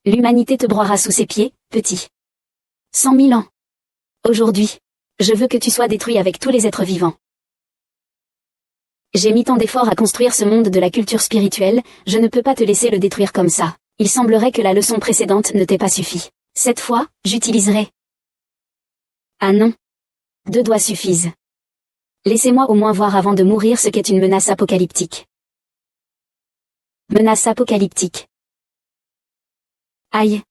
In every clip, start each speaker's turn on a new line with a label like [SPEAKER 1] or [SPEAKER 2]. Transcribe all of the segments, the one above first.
[SPEAKER 1] L'humanité te broiera sous ses pieds, petit. 100 000 ans. Aujourd'hui, je veux que tu sois détruit avec tous les êtres vivants. J'ai mis tant d'efforts à construire ce monde de la culture spirituelle, je ne peux pas te laisser le détruire comme ça. Il semblerait que la leçon précédente ne t'ait pas suffi. Cette fois, j'utiliserai... Ah non. 2 doigts suffisent. Laissez-moi au moins voir avant de mourir ce qu'est une menace apocalyptique. Menace apocalyptique. Aïe.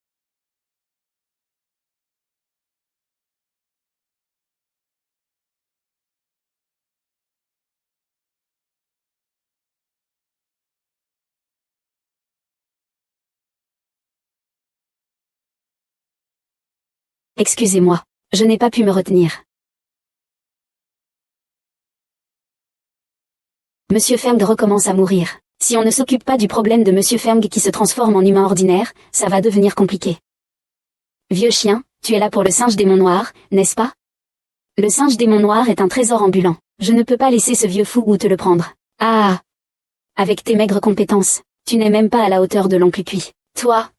[SPEAKER 1] Excusez-moi, je n'ai pas pu me retenir. Monsieur Feng recommence à mourir. Si on ne s'occupe pas du problème de Monsieur Feng qui se transforme en humain ordinaire, ça va devenir compliqué. Vieux chien, tu es là pour le singe démon noir, n'est-ce pas? Le singe démon noir est un trésor ambulant. Je ne peux pas laisser ce vieux fou ou te le prendre. Ah! Avec tes maigres compétences, tu n'es même pas à la hauteur de l'oncle Cui. Toi,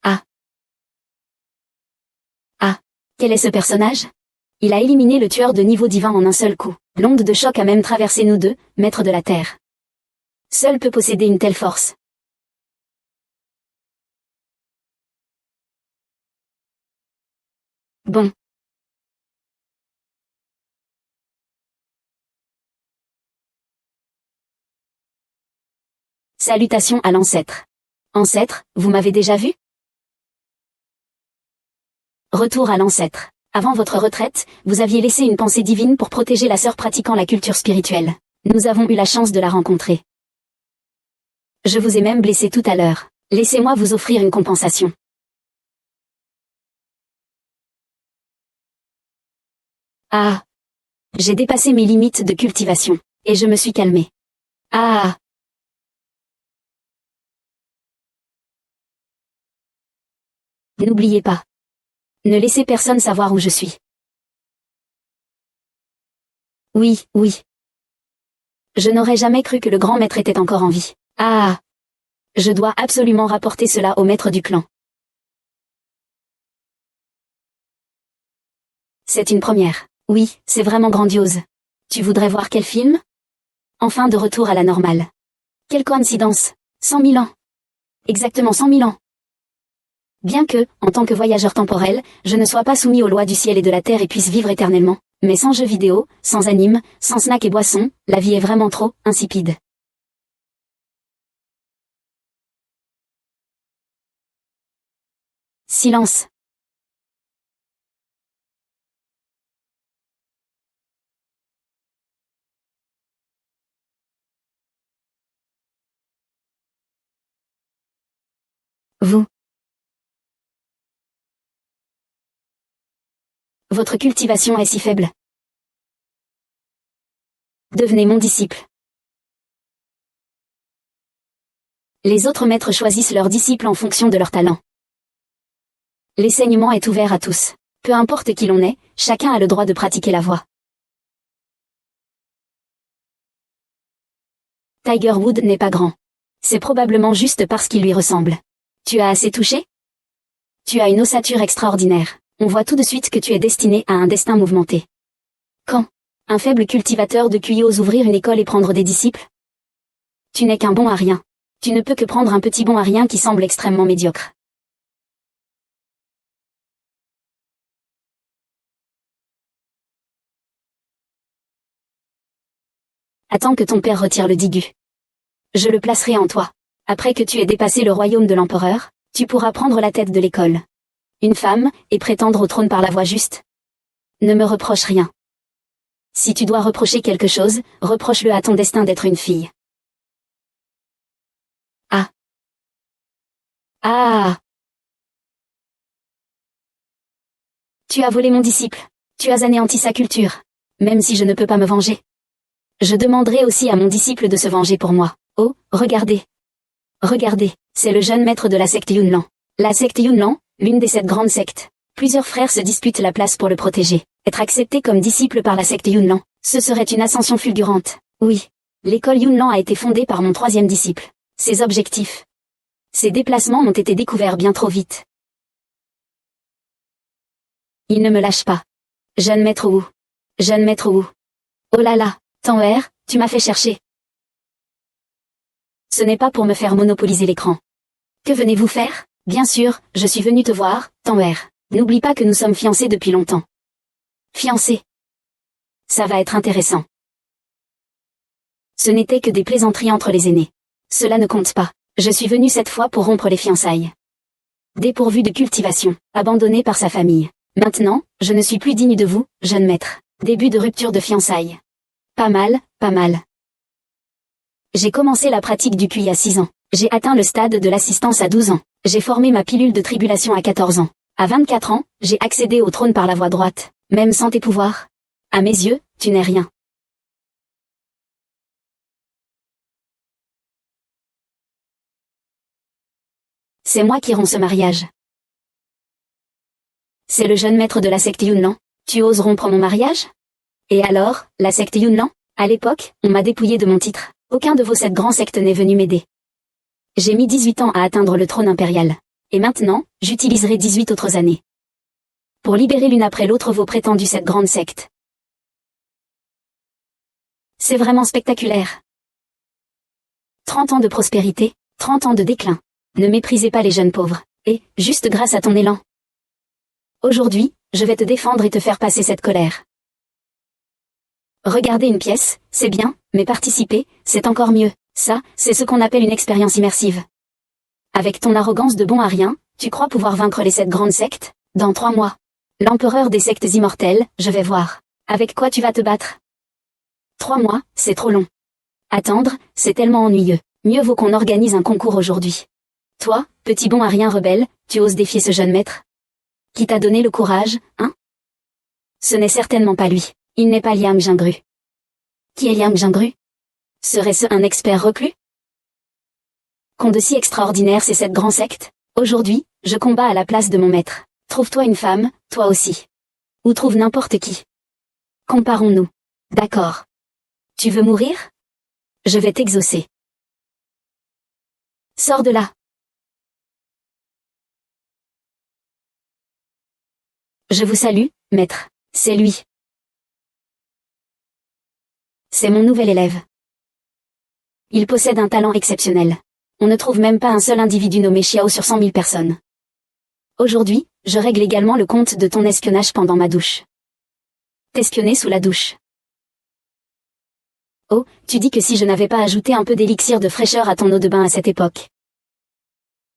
[SPEAKER 1] Ah! Ah! Quel est ce personnage? Il a éliminé le tueur de niveau divin en un seul coup. L'onde de choc a même traversé nous deux, maîtres de la Terre. Seul peut posséder une telle force. Bon. Salutations à l'ancêtre. Ancêtre, vous m'avez déjà vu? Retour à l'ancêtre. Avant votre retraite, vous aviez laissé une pensée divine pour protéger la sœur pratiquant la culture spirituelle. Nous avons eu la chance de la rencontrer. Je vous ai même blessé tout à l'heure. Laissez-moi vous offrir une compensation. Ah! J'ai dépassé mes limites de cultivation, et je me suis calmé. Ah! N'oubliez pas. Ne laissez personne savoir où je suis. Oui, oui. Je n'aurais jamais cru que le grand maître était encore en vie. Ah! Je dois absolument rapporter cela au maître du clan. C'est une première. Oui, c'est vraiment grandiose. Tu voudrais voir quel film? Enfin de retour à la normale. Quelle coïncidence! 100 000 ans. Exactement 100 000 ans. Bien que, en tant que voyageur temporel, je ne sois pas soumis aux lois du ciel et de la terre et puisse vivre éternellement, mais sans jeux vidéo, sans anime, sans snack et boissons, la vie est vraiment trop insipide. Silence. Vous. Votre cultivation est si faible. Devenez mon disciple. Les autres maîtres choisissent leurs disciples en fonction de leur talent. L'enseignement est ouvert à tous. Peu importe qui l'on est, chacun a le droit de pratiquer la voie. Tiger Wood n'est pas grand. C'est probablement juste parce qu'il lui ressemble. Tu as assez touché? Tu as une ossature extraordinaire. On voit tout de suite que tu es destiné à un destin mouvementé. Quand un faible cultivateur de QI ose ouvrir une école et prendre des disciples? Tu n'es qu'un bon à rien. Tu ne peux que prendre un petit bon à rien qui semble extrêmement médiocre. Attends que ton père retire le digu. Je le placerai en toi. Après que tu aies dépassé le royaume de l'empereur, tu pourras prendre la tête de l'école. Une femme, et prétendre au trône par la voie juste. Ne me reproche rien. Si tu dois reprocher quelque chose, reproche-le à ton destin d'être une fille. Ah. Ah. Tu as volé mon disciple. Tu as anéanti sa culture. Même si je ne peux pas me venger. Je demanderai aussi à mon disciple de se venger pour moi. Oh, regardez. Regardez, c'est le jeune maître de la secte Yunnan. La secte Yunnan, l'une des 7 grandes sectes. Plusieurs frères se disputent la place pour le protéger. Être accepté comme disciple par la secte Yunnan, Ce serait une ascension fulgurante. Oui. L'école Yunnan a été fondée par mon troisième disciple. Ses objectifs. Ses déplacements ont été découverts bien trop vite. Il ne me lâche pas. Jeune maître Wu. Jeune maître Wu. Oh là là, Tanwer, tu m'as fait chercher. Ce n'est pas pour me faire monopoliser l'écran. Que venez-vous faire? Bien sûr, je suis venu te voir, Tanwer. N'oublie pas que nous sommes fiancés depuis longtemps. Fiancés. Ça va être intéressant. Ce n'était que des plaisanteries entre les aînés. Cela ne compte pas. Je suis venu cette fois pour rompre les fiançailles. Dépourvu de cultivation, abandonné par sa famille. Maintenant, je ne suis plus digne de vous, jeune maître. Début de rupture de fiançailles. Pas mal, pas mal. J'ai commencé la pratique du QI à 6 ans. J'ai atteint le stade de l'assistance à 12 ans. J'ai formé ma pilule de tribulation à 14 ans. À 24 ans, j'ai accédé au trône par la voie droite, même sans tes pouvoirs. À mes yeux, tu n'es rien. C'est moi qui romps ce mariage. C'est le jeune maître de la secte Yunnan. Tu oses rompre mon mariage? Et alors, la secte Yunnan? À l'époque, on m'a dépouillé de mon titre. Aucun de vos 7 grands sectes n'est venu m'aider. J'ai mis 18 ans à atteindre le trône impérial. Et maintenant, j'utiliserai 18 autres années. Pour libérer l'une après l'autre vos prétendus 7 grandes sectes. C'est vraiment spectaculaire. 30 ans de prospérité, 30 ans de déclin. Ne méprisez pas les jeunes pauvres, et, juste grâce à ton élan. Aujourd'hui, je vais te défendre et te faire passer cette colère. Regarder une pièce, c'est bien, mais participer, c'est encore mieux. Ça, c'est ce qu'on appelle une expérience immersive. Avec ton arrogance de bon à rien, tu crois pouvoir vaincre les 7 grandes sectes? Dans 3 mois. L'empereur des sectes immortelles, je vais voir. Avec quoi tu vas te battre? 3 mois, c'est trop long. Attendre, c'est tellement ennuyeux. Mieux vaut qu'on organise un concours aujourd'hui. Toi, petit bon à rien rebelle, tu oses défier ce jeune maître? Qui t'a donné le courage, hein? Ce n'est certainement pas lui. Il n'est pas Liang Jingru. Qui est Liang Jingru? Serait-ce un expert reclus? Qu'ont de si extraordinaire ces 7 grands sectes? Aujourd'hui, je combats à la place de mon maître. Trouve-toi une femme, toi aussi. Ou trouve n'importe qui. Comparons-nous. D'accord. Tu veux mourir? Je vais t'exaucer. Sors de là. Je vous salue, maître. C'est lui. C'est mon nouvel élève. Il possède un talent exceptionnel. On ne trouve même pas un seul individu nommé Xiao sur 100 000 personnes. Aujourd'hui, je règle également le compte de ton espionnage pendant ma douche. T'espionner sous la douche. Oh, tu dis que si je n'avais pas ajouté un peu d'élixir de fraîcheur à ton eau de bain à cette époque,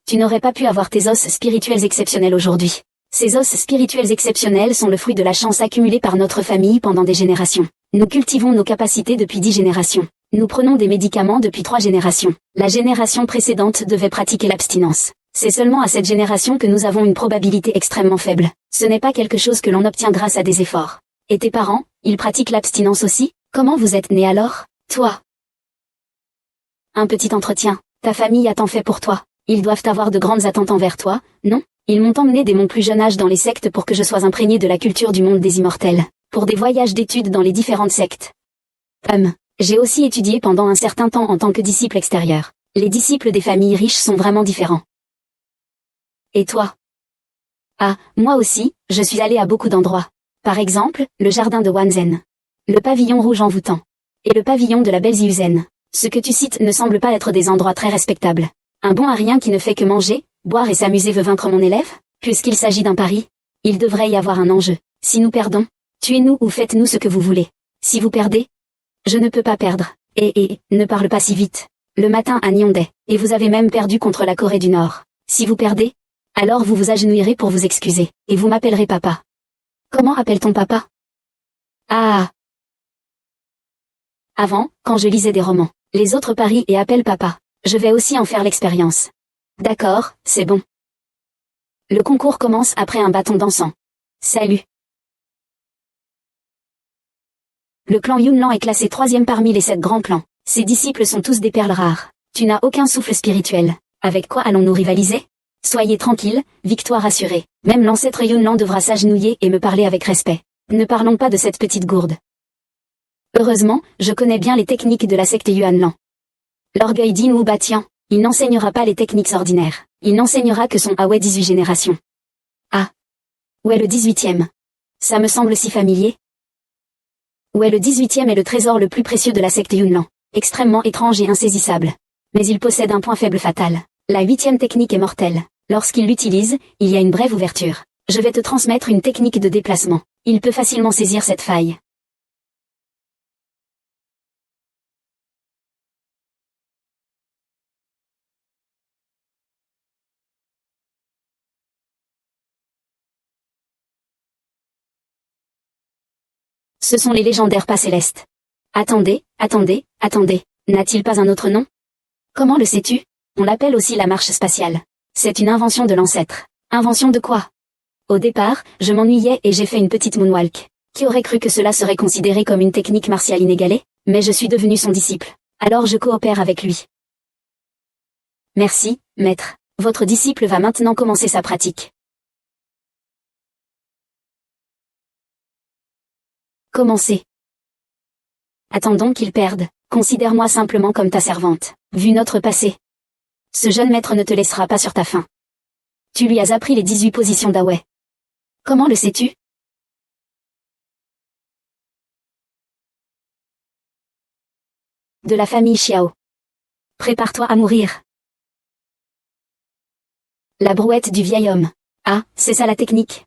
[SPEAKER 1] tu n'aurais pas pu avoir tes os spirituels exceptionnels aujourd'hui. Ces os spirituels exceptionnels sont le fruit de la chance accumulée par notre famille pendant des générations. Nous cultivons nos capacités depuis 10 générations. Nous prenons des médicaments depuis 3 générations. La génération précédente devait pratiquer l'abstinence. C'est seulement à cette génération que nous avons une probabilité extrêmement faible. Ce n'est pas quelque chose que l'on obtient grâce à des efforts. Et tes parents, ils pratiquent l'abstinence aussi? Comment vous êtes né alors? Toi. Un petit entretien. Ta famille a tant fait pour toi. Ils doivent avoir de grandes attentes envers toi, non? Ils m'ont emmené dès mon plus jeune âge dans les sectes pour que je sois imprégné de la culture du monde des immortels. Pour des voyages d'études dans les différentes sectes. J'ai aussi étudié pendant un certain temps en tant que disciple extérieur. Les disciples des familles riches sont vraiment différents. Et toi? Ah, moi aussi, je suis allé à beaucoup d'endroits. Par exemple, le jardin de Wanzhen. Le pavillon rouge envoûtant. Et le pavillon de la belle Ziuzen. Ce que tu cites ne semble pas être des endroits très respectables. Un bon à rien qui ne fait que manger, boire et s'amuser veut vaincre mon élève? Puisqu'il s'agit d'un pari, il devrait y avoir un enjeu. Si nous perdons, tuez-nous ou faites-nous ce que vous voulez. Si vous perdez, je ne peux pas perdre. Et, ne parle pas si vite. Le matin à Nyondai, et vous avez même perdu contre la Corée du Nord. Si vous perdez, alors vous vous agenouillerez pour vous excuser, et vous m'appellerez papa. Comment appelle-t-on papa? Ah. Avant, quand je lisais des romans, les autres parient et appellent papa. Je vais aussi en faire l'expérience. D'accord, c'est bon. Le concours commence après un bâton d'encens. Salut. Le clan Yunnan est classé 3e parmi les 7 grands clans. Ses disciples sont tous des perles rares. Tu n'as aucun souffle spirituel. Avec quoi allons-nous rivaliser? Soyez tranquille, victoire assurée. Même l'ancêtre Yunnan devra s'agenouiller et me parler avec respect. Ne parlons pas de cette petite gourde. Heureusement, je connais bien les techniques de la secte Yuanlan. L'orgueil d'Yin Wu Batian, il n'enseignera pas les techniques ordinaires. Il n'enseignera que son Hawei 18 générations. Ah. Où est le 18e? Ça me semble si familier. Où est le 18e est le trésor le plus précieux de la secte Yunlan. Extrêmement étrange et insaisissable. Mais il possède un point faible fatal. La 8e technique est mortelle. Lorsqu'il l'utilise, il y a une brève ouverture. Je vais te transmettre une technique de déplacement. Il peut facilement saisir cette faille. Ce sont les légendaires pas célestes. Attendez, attendez, attendez. N'a-t-il pas un autre nom? Comment le sais-tu? On l'appelle aussi la marche spatiale. C'est une invention de l'ancêtre. Invention de quoi? Au départ, je m'ennuyais et j'ai fait une petite moonwalk. Qui aurait cru que cela serait considéré comme une technique martiale inégalée? Mais je suis devenu son disciple. Alors je coopère avec lui. Merci, maître. Votre disciple va maintenant commencer sa pratique. Commencer. Attendons qu'il perde. Considère-moi simplement comme ta servante. Vu notre passé. Ce jeune maître ne te laissera pas sur ta faim. Tu lui as appris les 18 positions d'Hawei. Comment le sais-tu? De la famille Xiao. Prépare-toi à mourir. La brouette du vieil homme. Ah, c'est ça la technique.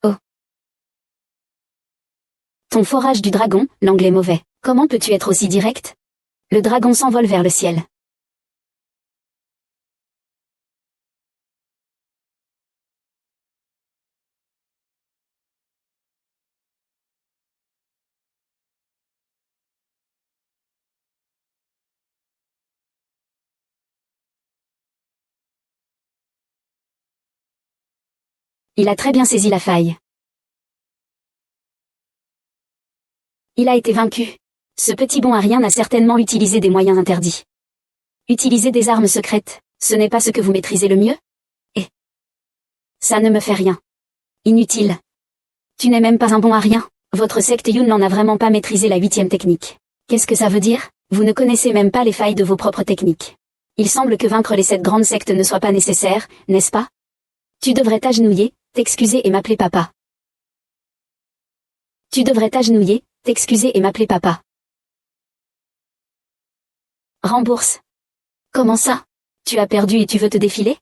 [SPEAKER 1] Oh. Ton forage du dragon, l'anglais mauvais. Comment peux-tu être aussi direct? Le dragon s'envole vers le ciel. Il a très bien saisi la faille. Il a été vaincu. Ce petit bon à rien n'a certainement utilisé des moyens interdits. Utiliser des armes secrètes, ce n'est pas ce que vous maîtrisez le mieux? Et ça ne me fait rien. Inutile. Tu n'es même pas un bon à rien. Votre secte Yun n'a vraiment pas maîtrisé la 8e technique. Qu'est-ce que ça veut dire? Vous ne connaissez même pas les failles de vos propres techniques. Il semble que vaincre les 7 grandes sectes ne soit pas nécessaire, n'est-ce pas? Tu devrais t'agenouiller, t'excuser et m'appeler papa. Tu devrais t'agenouiller, t'excuser et m'appeler papa. Rembourse. Comment ça? Tu as perdu et tu veux te défiler?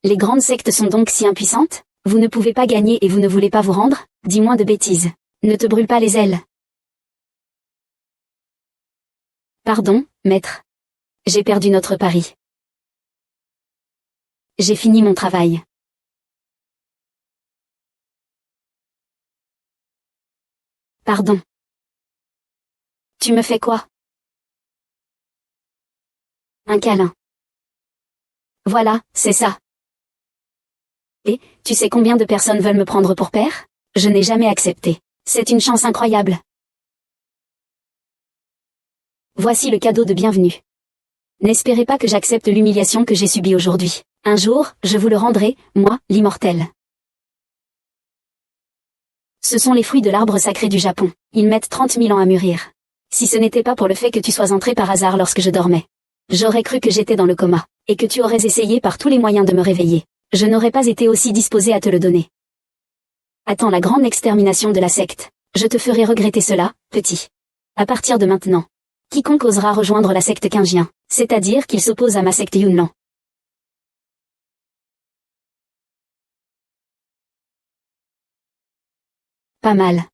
[SPEAKER 1] Les grandes sectes sont donc si impuissantes? Vous ne pouvez pas gagner et vous ne voulez pas vous rendre? Dis moins de bêtises. Ne te brûle pas les ailes. Pardon, maître. J'ai perdu notre pari. J'ai fini mon travail. Pardon. Tu me fais quoi? Un câlin. Voilà, c'est ça. Et, tu sais combien de personnes veulent me prendre pour père? Je n'ai jamais accepté. C'est une chance incroyable. Voici le cadeau de bienvenue. N'espérez pas que j'accepte l'humiliation que j'ai subie aujourd'hui. Un jour, je vous le rendrai, moi, l'immortel. Ce sont les fruits de l'arbre sacré du Japon. Ils mettent 30 000 ans à mûrir. Si ce n'était pas pour le fait que tu sois entré par hasard lorsque je dormais. J'aurais cru que j'étais dans le coma, et que tu aurais essayé par tous les moyens de me réveiller. Je n'aurais pas été aussi disposé à te le donner. Attends la grande extermination de la secte. Je te ferai regretter cela, petit. À partir de maintenant. Quiconque osera rejoindre la secte Qingjian, c'est-à-dire qu'il s'oppose à ma secte Yunlan. Pas mal.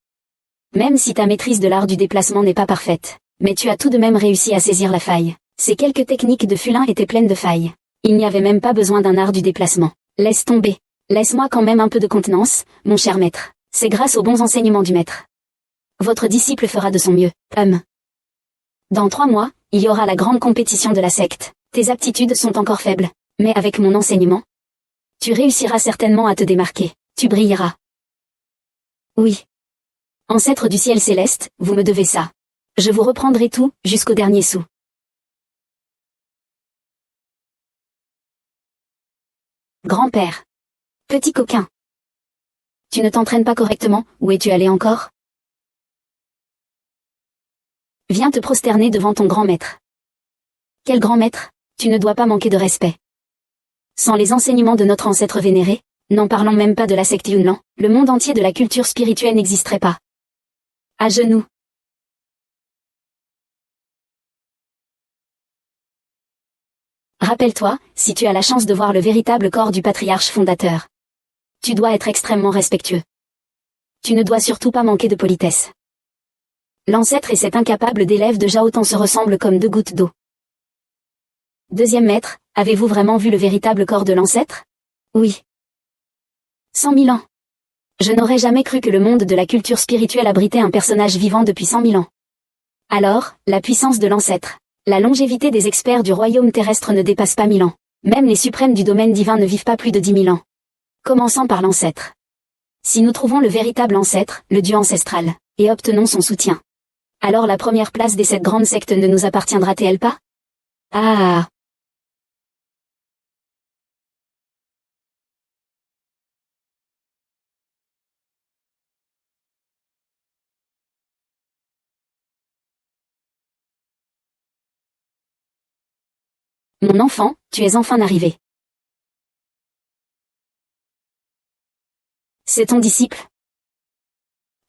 [SPEAKER 1] Même si ta maîtrise de l'art du déplacement n'est pas parfaite, mais tu as tout de même réussi à saisir la faille. Ces quelques techniques de Fulin étaient pleines de failles. Il n'y avait même pas besoin d'un art du déplacement. Laisse tomber. Laisse-moi quand même un peu de contenance, mon cher maître. C'est grâce aux bons enseignements du maître. Votre disciple fera de son mieux. Dans 3 mois, il y aura la grande compétition de la secte. Tes aptitudes sont encore faibles, mais avec mon enseignement, tu réussiras certainement à te démarquer. Tu brilleras. Oui. Ancêtre du ciel céleste, vous me devez ça. Je vous reprendrai tout, jusqu'au dernier sou. Grand-père. Petit coquin. Tu ne t'entraînes pas correctement, où es-tu allé encore? Viens te prosterner devant ton grand maître. Quel grand maître? Tu ne dois pas manquer de respect. Sans les enseignements de notre ancêtre vénéré, n'en parlons même pas de la secte Yunnan, le monde entier de la culture spirituelle n'existerait pas. À genoux. Rappelle-toi, si tu as la chance de voir le véritable corps du patriarche fondateur, tu dois être extrêmement respectueux. Tu ne dois surtout pas manquer de politesse. L'ancêtre et cet incapable d'élève de Zhao se ressemblent comme deux gouttes d'eau. Deuxième maître, avez-vous vraiment vu le véritable corps de l'ancêtre? Oui. 100 000 ans. Je n'aurais jamais cru que le monde de la culture spirituelle abritait un personnage vivant depuis 100 000 ans. Alors, la puissance de l'ancêtre. La longévité des experts du royaume terrestre ne dépasse pas 1000 ans. Même les suprêmes du domaine divin ne vivent pas plus de 10 000 ans. Commençons par l'ancêtre. Si nous trouvons le véritable ancêtre, le dieu ancestral, et obtenons son soutien, alors la première place des 7 grandes sectes ne nous appartiendra-t-elle pas? Ah. Mon enfant, tu es enfin arrivé. C'est ton disciple.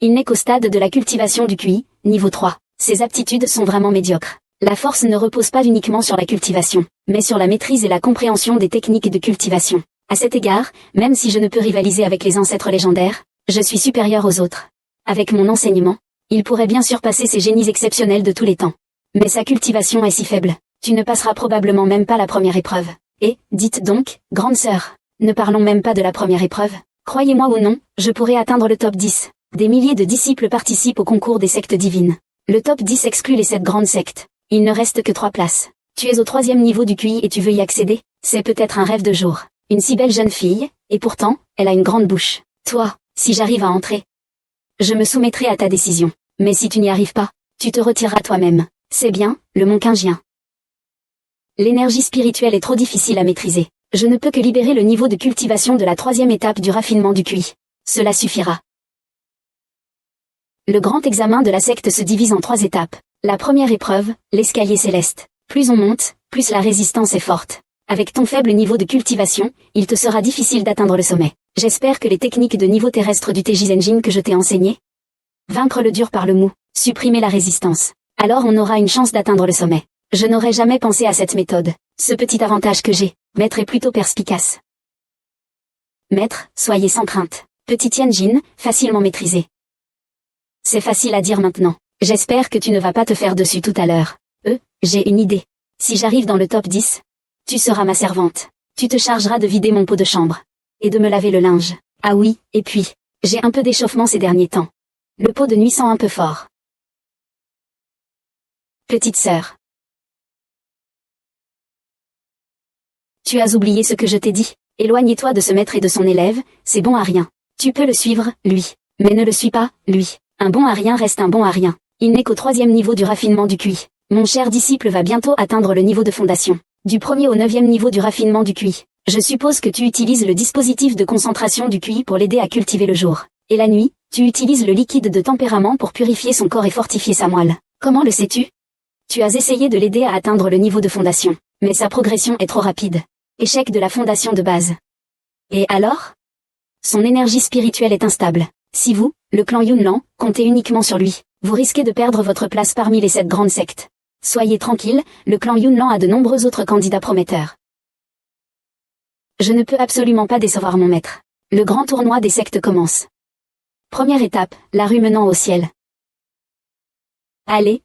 [SPEAKER 1] Il n'est qu'au stade de la cultivation du QI, niveau 3. Ses aptitudes sont vraiment médiocres. La force ne repose pas uniquement sur la cultivation, mais sur la maîtrise et la compréhension des techniques de cultivation. À cet égard, même si je ne peux rivaliser avec les ancêtres légendaires, je suis supérieur aux autres. Avec mon enseignement, il pourrait bien surpasser ces génies exceptionnels de tous les temps. Mais sa cultivation est si faible, tu ne passeras probablement même pas la première épreuve. Et, dites donc, grande sœur, ne parlons même pas de la première épreuve. Croyez-moi ou non, je pourrais atteindre le top 10. Des milliers de disciples participent au concours des sectes divines. Le top 10 exclut les 7 grandes sectes. Il ne reste que 3 places. Tu es au 3e niveau du QI et tu veux y accéder? C'est peut-être un rêve de jour. Une si belle jeune fille, et pourtant, elle a une grande bouche. Toi, si j'arrive à entrer, je me soumettrai à ta décision. Mais si tu n'y arrives pas, tu te retireras toi-même. C'est bien, le Monkingien. L'énergie spirituelle est trop difficile à maîtriser. Je ne peux que libérer le niveau de cultivation de la 3e étape du raffinement du QI. Cela suffira. Le grand examen de la secte se divise en 3 étapes. La première épreuve, l'escalier céleste. Plus on monte, plus la résistance est forte. Avec ton faible niveau de cultivation, il te sera difficile d'atteindre le sommet. J'espère que les techniques de niveau terrestre du TJ Engine que je t'ai enseigné, vaincre le dur par le mou, supprimer la résistance. Alors on aura une chance d'atteindre le sommet. Je n'aurais jamais pensé à cette méthode. Ce petit avantage que j'ai, maître est plutôt perspicace. Maître, soyez sans crainte. Petit Tianjin, facilement maîtrisé. C'est facile à dire maintenant. J'espère que tu ne vas pas te faire dessus tout à l'heure. J'ai une idée. Si j'arrive dans le top 10, tu seras ma servante. Tu te chargeras de vider mon pot de chambre. Et de me laver le linge. Ah oui, et puis, j'ai un peu d'échauffement ces derniers temps. Le pot de nuit sent un peu fort. Petite sœur. Tu as oublié ce que je t'ai dit. Éloignez-toi de ce maître et de son élève, c'est bon à rien. Tu peux le suivre, lui. Mais ne le suis pas, lui. Un bon à rien reste un bon à rien. Il n'est qu'au 3e niveau du raffinement du QI. Mon cher disciple va bientôt atteindre le niveau de fondation. Du 1er au 9e niveau du raffinement du QI. Je suppose que tu utilises le dispositif de concentration du QI pour l'aider à cultiver le jour. Et la nuit, tu utilises le liquide de tempérament pour purifier son corps et fortifier sa moelle. Comment le sais-tu? Tu as essayé de l'aider à atteindre le niveau de fondation. Mais sa progression est trop rapide. Échec de la fondation de base. Et alors? Son énergie spirituelle est instable. Si vous, le clan Yunnan, comptez uniquement sur lui, vous risquez de perdre votre place parmi les 7 grandes sectes. Soyez tranquille, le clan Yunnan a de nombreux autres candidats prometteurs. Je ne peux absolument pas décevoir mon maître. Le grand tournoi des sectes commence. Première étape, la rue menant au ciel. Allez,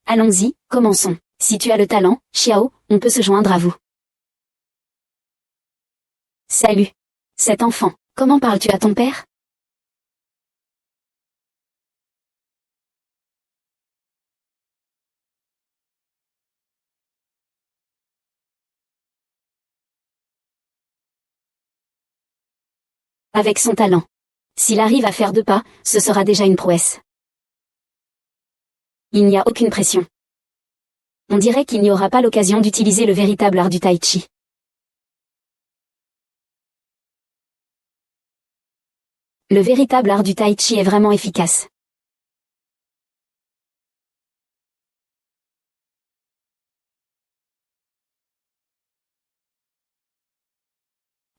[SPEAKER 1] allons-y, commençons. Si tu as le talent, Xiao, on peut se joindre à vous. Salut. Cet enfant, comment parles-tu à ton père? Avec son talent. S'il arrive à faire 2 pas, ce sera déjà une prouesse. Il n'y a aucune pression. On dirait qu'il n'y aura pas l'occasion d'utiliser le véritable art du tai chi. Le véritable art du tai chi est vraiment efficace.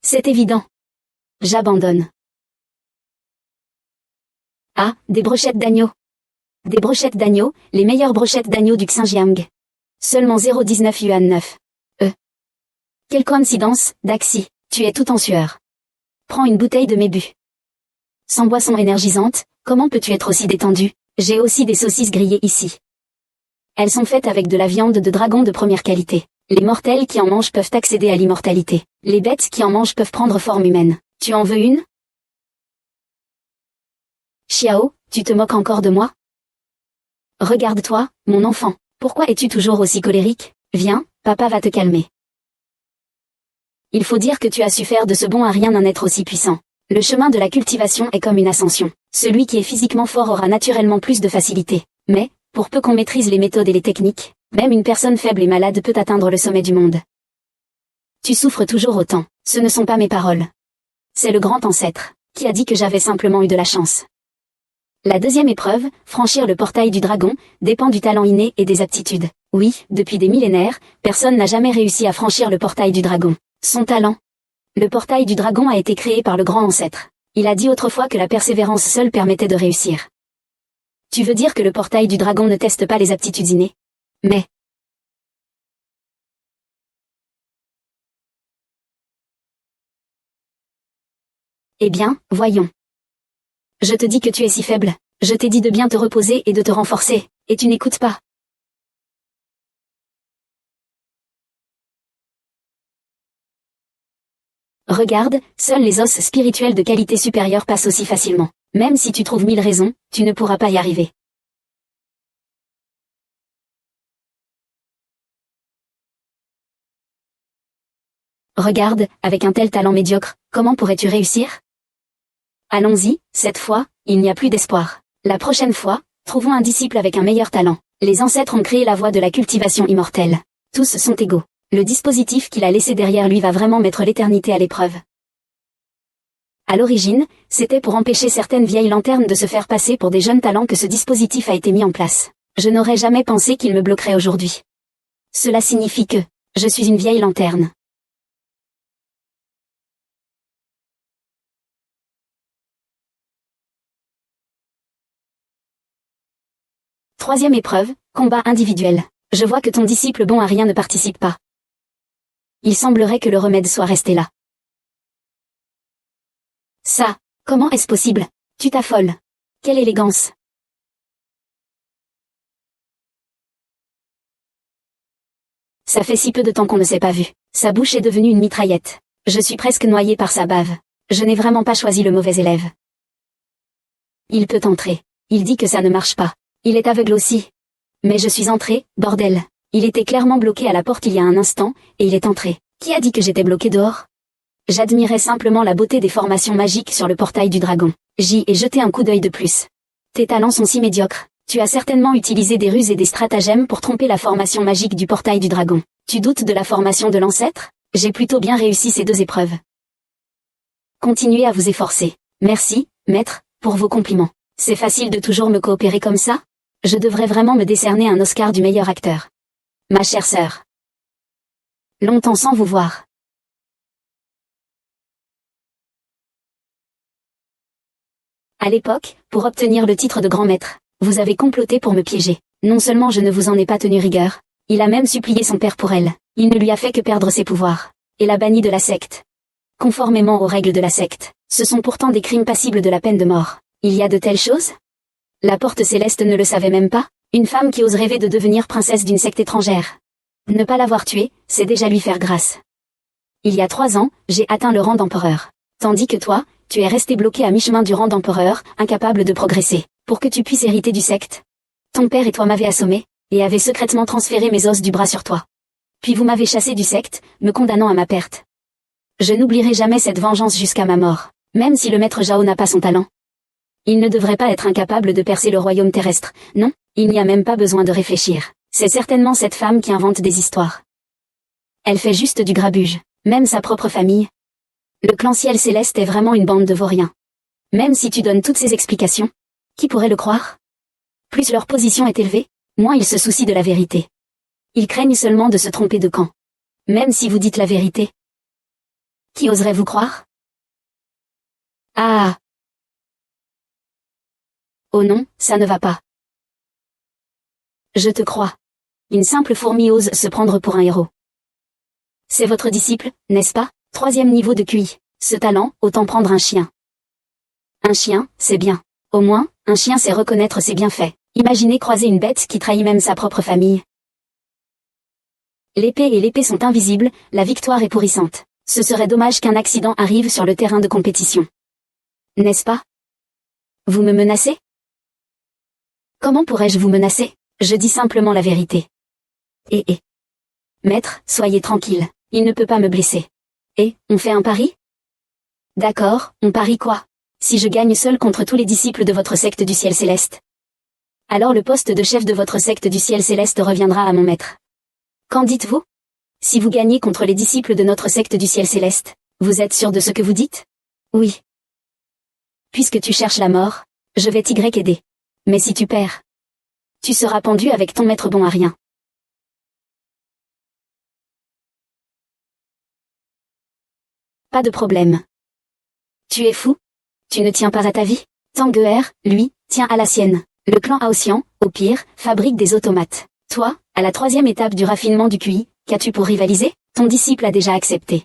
[SPEAKER 1] C'est évident. J'abandonne. Ah, des brochettes d'agneau. Des brochettes d'agneau, les meilleures brochettes d'agneau du Xinjiang. Seulement 0,19 yuan 9. Quelle coïncidence, Daxi, tu es tout en sueur. Prends une bouteille de mes bu. Sans boisson énergisante, comment peux-tu être aussi détendu? J'ai aussi des saucisses grillées ici. Elles sont faites avec de la viande de dragon de première qualité. Les mortels qui en mangent peuvent accéder à l'immortalité. Les bêtes qui en mangent peuvent prendre forme humaine. Tu en veux une? Xiao, tu te moques encore de moi? Regarde-toi, mon enfant. Pourquoi es-tu toujours aussi colérique? Viens, papa va te calmer. Il faut dire que tu as su faire de ce bon à rien un être aussi puissant. Le chemin de la cultivation est comme une ascension. Celui qui est physiquement fort aura naturellement plus de facilité. Mais, pour peu qu'on maîtrise les méthodes et les techniques, même une personne faible et malade peut atteindre le sommet du monde. Tu souffres toujours autant. Ce ne sont pas mes paroles. C'est le grand ancêtre, qui a dit que j'avais simplement eu de la chance. La deuxième épreuve, franchir le portail du dragon, dépend du talent inné et des aptitudes. Oui, depuis des millénaires, personne n'a jamais réussi à franchir le portail du dragon. Son talent. Le portail du dragon a été créé par le grand ancêtre. Il a dit autrefois que la persévérance seule permettait de réussir. Tu veux dire que le portail du dragon ne teste pas les aptitudes innées? Mais... Eh bien, voyons. Je te dis que tu es si faible. Je t'ai dit de bien te reposer et de te renforcer, et tu n'écoutes pas. Regarde, seuls les os spirituels de qualité supérieure passent aussi facilement. Même si tu trouves 1000 raisons, tu ne pourras pas y arriver. Regarde, avec un tel talent médiocre, comment pourrais-tu réussir? Allons-y, cette fois, il n'y a plus d'espoir. La prochaine fois, trouvons un disciple avec un meilleur talent. Les ancêtres ont créé la voie de la cultivation immortelle. Tous sont égaux. Le dispositif qu'il a laissé derrière lui va vraiment mettre l'éternité à l'épreuve. À l'origine, c'était pour empêcher certaines vieilles lanternes de se faire passer pour des jeunes talents que ce dispositif a été mis en place. Je n'aurais jamais pensé qu'il me bloquerait aujourd'hui. Cela signifie que, je suis une vieille lanterne. Troisième épreuve, combat individuel. Je vois que ton disciple bon à rien ne participe pas. Il semblerait que le remède soit resté là. Ça, comment est-ce possible? Tu t'affoles. Quelle élégance. Ça fait si peu de temps qu'on ne s'est pas vu. Sa bouche est devenue une mitraillette. Je suis presque noyée par sa bave. Je n'ai vraiment pas choisi le mauvais élève. Il peut entrer. Il dit que ça ne marche pas. Il est aveugle aussi. Mais je suis entrée, bordel. Il était clairement bloqué à la porte il y a un instant, et il est entré. Qui a dit que j'étais bloqué dehors? J'admirais simplement la beauté des formations magiques sur le portail du dragon. J'y ai jeté un coup d'œil de plus. Tes talents sont si médiocres. Tu as certainement utilisé des ruses et des stratagèmes pour tromper la formation magique du portail du dragon. Tu doutes de la formation de l'ancêtre? J'ai plutôt bien réussi ces deux épreuves. Continuez à vous efforcer. Merci, maître, pour vos compliments. C'est facile de toujours me coopérer comme ça? Je devrais vraiment me décerner un Oscar du meilleur acteur. Ma chère sœur. Longtemps sans vous voir. À l'époque, pour obtenir le titre de grand maître, vous avez comploté pour me piéger. Non seulement je ne vous en ai pas tenu rigueur, il a même supplié son père pour elle. Il ne lui a fait que perdre ses pouvoirs, et l'a banni de la secte. Conformément aux règles de la secte, ce sont pourtant des crimes passibles de la peine de mort. Il y a de telles choses? La porte céleste ne le savait même pas? Une femme qui ose rêver de devenir princesse d'une secte étrangère. Ne pas l'avoir tuée, c'est déjà lui faire grâce. Il y a 3 ans, j'ai atteint le rang d'empereur. Tandis que toi, tu es resté bloqué à mi-chemin du rang d'empereur, incapable de progresser, pour que tu puisses hériter du secte. Ton père et toi m'avez assommé, et avez secrètement transféré mes os du bras sur toi. Puis vous m'avez chassé du secte, me condamnant à ma perte. Je n'oublierai jamais cette vengeance jusqu'à ma mort, même si le maître Zhao n'a pas son talent. Il ne devrait pas être incapable de percer le royaume terrestre, non, il n'y a même pas besoin de réfléchir. C'est certainement cette femme qui invente des histoires. Elle fait juste du grabuge, même sa propre famille. Le clan ciel céleste est vraiment une bande de vauriens. Même si tu donnes toutes ces explications, qui pourrait le croire? Plus leur position est élevée, moins ils se soucient de la vérité. Ils craignent seulement de se tromper de camp. Même si vous dites la vérité. Qui oserait vous croire? Ah! Oh non, ça ne va pas. Je te crois. Une simple fourmi ose se prendre pour un héros. C'est votre disciple, n'est-ce pas? 3e niveau de QI. Ce talent, autant prendre un chien. Un chien, c'est bien. Au moins, un chien sait reconnaître ses bienfaits. Imaginez croiser une bête qui trahit même sa propre famille. L'épée et l'épée sont invisibles, la victoire est pourrissante. Ce serait dommage qu'un accident arrive sur le terrain de compétition. N'est-ce pas? Vous me menacez? Comment pourrais-je vous menacer? Je dis simplement la vérité. Maître, soyez tranquille, il ne peut pas me blesser. On fait un pari? D'accord, on parie quoi? Si je gagne seul contre tous les disciples de votre secte du ciel céleste. Alors le poste de chef de votre secte du ciel céleste reviendra à mon maître. Qu'en dites-vous? Si vous gagnez contre les disciples de notre secte du ciel céleste, vous êtes sûr de ce que vous dites? Oui. Puisque tu cherches la mort, je vais t'aider. Mais si tu perds, tu seras pendu avec ton maître bon à rien. Pas de problème. Tu es fou? Tu ne tiens pas à ta vie? Tanguer, lui, tient à la sienne. Le clan Aotian, au pire, fabrique des automates. Toi, à la 3e étape du raffinement du QI, qu'as-tu pour rivaliser? Ton disciple a déjà accepté.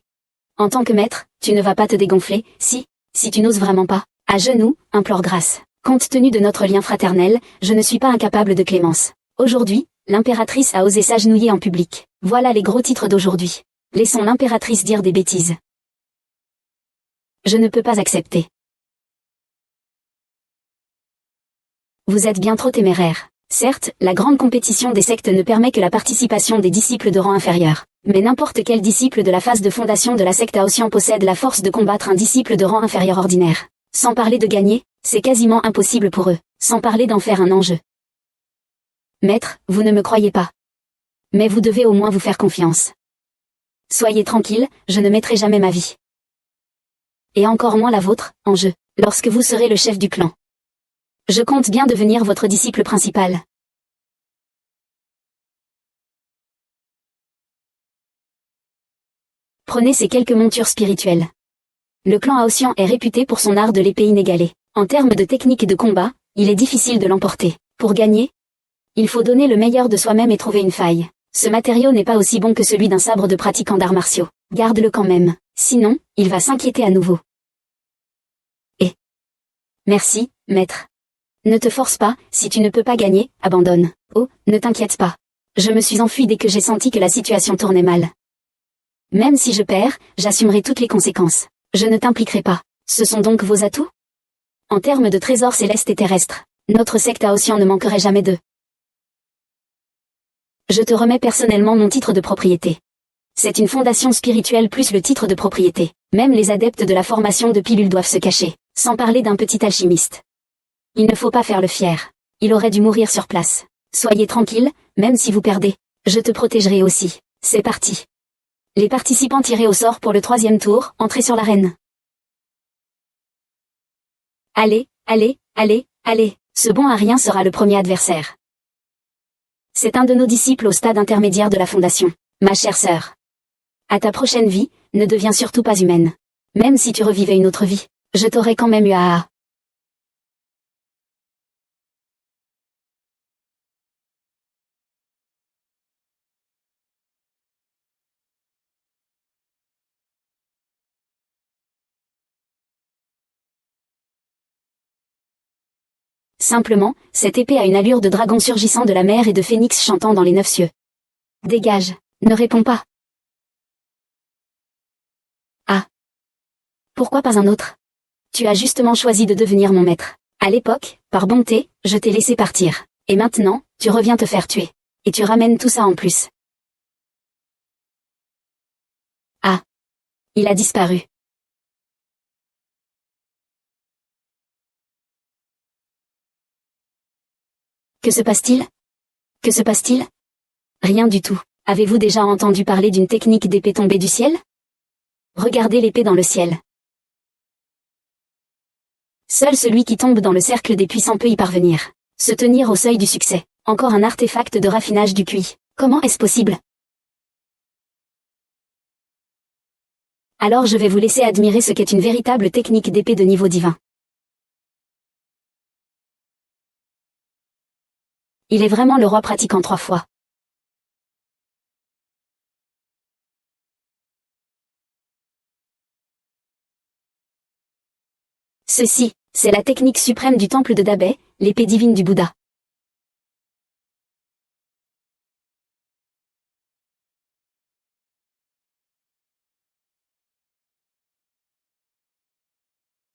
[SPEAKER 1] En tant que maître, tu ne vas pas te dégonfler, si tu n'oses vraiment pas. À genoux, implore grâce. Compte tenu de notre lien fraternel, je ne suis pas incapable de clémence. Aujourd'hui, l'impératrice a osé s'agenouiller en public. Voilà les gros titres d'aujourd'hui. Laissons l'impératrice dire des bêtises. Je ne peux pas accepter. Vous êtes bien trop téméraire. Certes, la grande compétition des sectes ne permet que la participation des disciples de rang inférieur. Mais n'importe quel disciple de la phase de fondation de la secte Aotian possède la force de combattre un disciple de rang inférieur ordinaire. Sans parler de gagner, c'est quasiment impossible pour eux, sans parler d'en faire un enjeu. Maître, vous ne me croyez pas. Mais vous devez au moins vous faire confiance. Soyez tranquille, je ne mettrai jamais ma vie. Et encore moins la vôtre, en jeu, lorsque vous serez le chef du clan. Je compte bien devenir votre disciple principal. Prenez ces quelques montures spirituelles. Le clan Aotian est réputé pour son art de l'épée inégalée. En termes de technique et de combat, il est difficile de l'emporter. Pour gagner, il faut donner le meilleur de soi-même et trouver une faille. Ce matériau n'est pas aussi bon que celui d'un sabre de pratiquant d'arts martiaux. Garde-le quand même, sinon, il va s'inquiéter à nouveau. Merci, maître. Ne te force pas, si tu ne peux pas gagner, abandonne. Oh, ne t'inquiète pas. Je me suis enfui dès que j'ai senti que la situation tournait mal. Même si je perds, j'assumerai toutes les conséquences. Je ne t'impliquerai pas. Ce sont donc vos atouts? En termes de trésors célestes et terrestres, notre secte Aotian ne manquerait jamais d'eux. Je te remets personnellement mon titre de propriété. C'est une fondation spirituelle plus le titre de propriété. Même les adeptes de la formation de pilules doivent se cacher, sans parler d'un petit alchimiste. Il ne faut pas faire le fier. Il aurait dû mourir sur place. Soyez tranquille, même si vous perdez. Je te protégerai aussi. C'est parti. Les participants tirés au sort pour le 3e tour, entrez sur l'arène. Allez, allez, allez, allez. Ce bon à rien sera le premier adversaire. C'est un de nos disciples au stade intermédiaire de la fondation. Ma chère sœur. À ta prochaine vie, ne deviens surtout pas humaine. Même si tu revivais une autre vie, je t'aurais quand même eu à... Simplement, cette épée a une allure de dragon surgissant de la mer et de phénix chantant dans les 9 cieux. Dégage, ne réponds pas. Ah. Pourquoi pas un autre? Tu as justement choisi de devenir mon maître. À l'époque, par bonté, je t'ai laissé partir. Et maintenant, tu reviens te faire tuer. Et tu ramènes tout ça en plus. Ah. Il a disparu. Que se passe-t-il? Que se passe-t-il? Rien du tout. Avez-vous déjà entendu parler d'une technique d'épée tombée du ciel? Regardez l'épée dans le ciel. Seul celui qui tombe dans le cercle des puissants peut y parvenir. Se tenir au seuil du succès. Encore un artefact de raffinage du QI. Comment est-ce possible? Alors je vais vous laisser admirer ce qu'est une véritable technique d'épée de niveau divin. Il est vraiment le roi pratiquant 3 fois. Ceci, c'est la technique suprême du temple de Dabé, l'épée divine du Bouddha.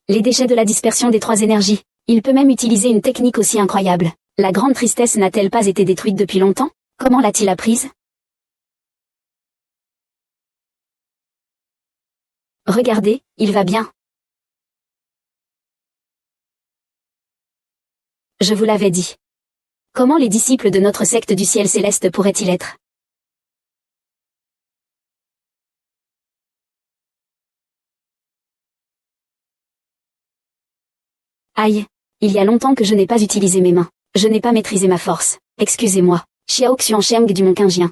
[SPEAKER 1] Les déchets de la dispersion des 3 énergies. Il peut même utiliser une technique aussi incroyable. La grande tristesse n'a-t-elle pas été détruite depuis longtemps? Comment l'a-t-il apprise? Regardez, il va bien. Je vous l'avais dit. Comment les disciples de notre secte du ciel céleste pourraient-ils être? Aïe. Il y a longtemps que je n'ai pas utilisé mes mains. Je n'ai pas maîtrisé ma force. Excusez-moi. Xiao Xuansheng du Mont Qingjian.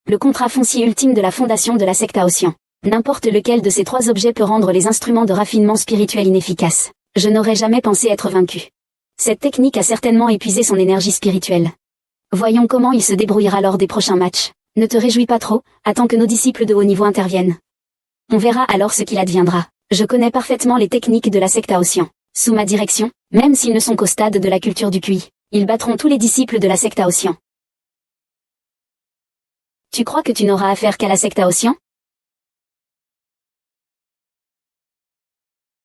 [SPEAKER 1] Le contrat foncier ultime de la fondation de la secte Aosian. N'importe lequel de ces 3 objets peut rendre les instruments de raffinement spirituel inefficaces. Je n'aurais jamais pensé être vaincu. Cette technique a certainement épuisé son énergie spirituelle. Voyons comment il se débrouillera lors des prochains matchs. Ne te réjouis pas trop, attends que nos disciples de haut niveau interviennent. On verra alors ce qu'il adviendra. Je connais parfaitement les techniques de la secte Aosian. Sous ma direction, même s'ils ne sont qu'au stade de la culture du QI, ils battront tous les disciples de la secte Aosian. Tu crois que tu n'auras affaire qu'à la secte Aosian?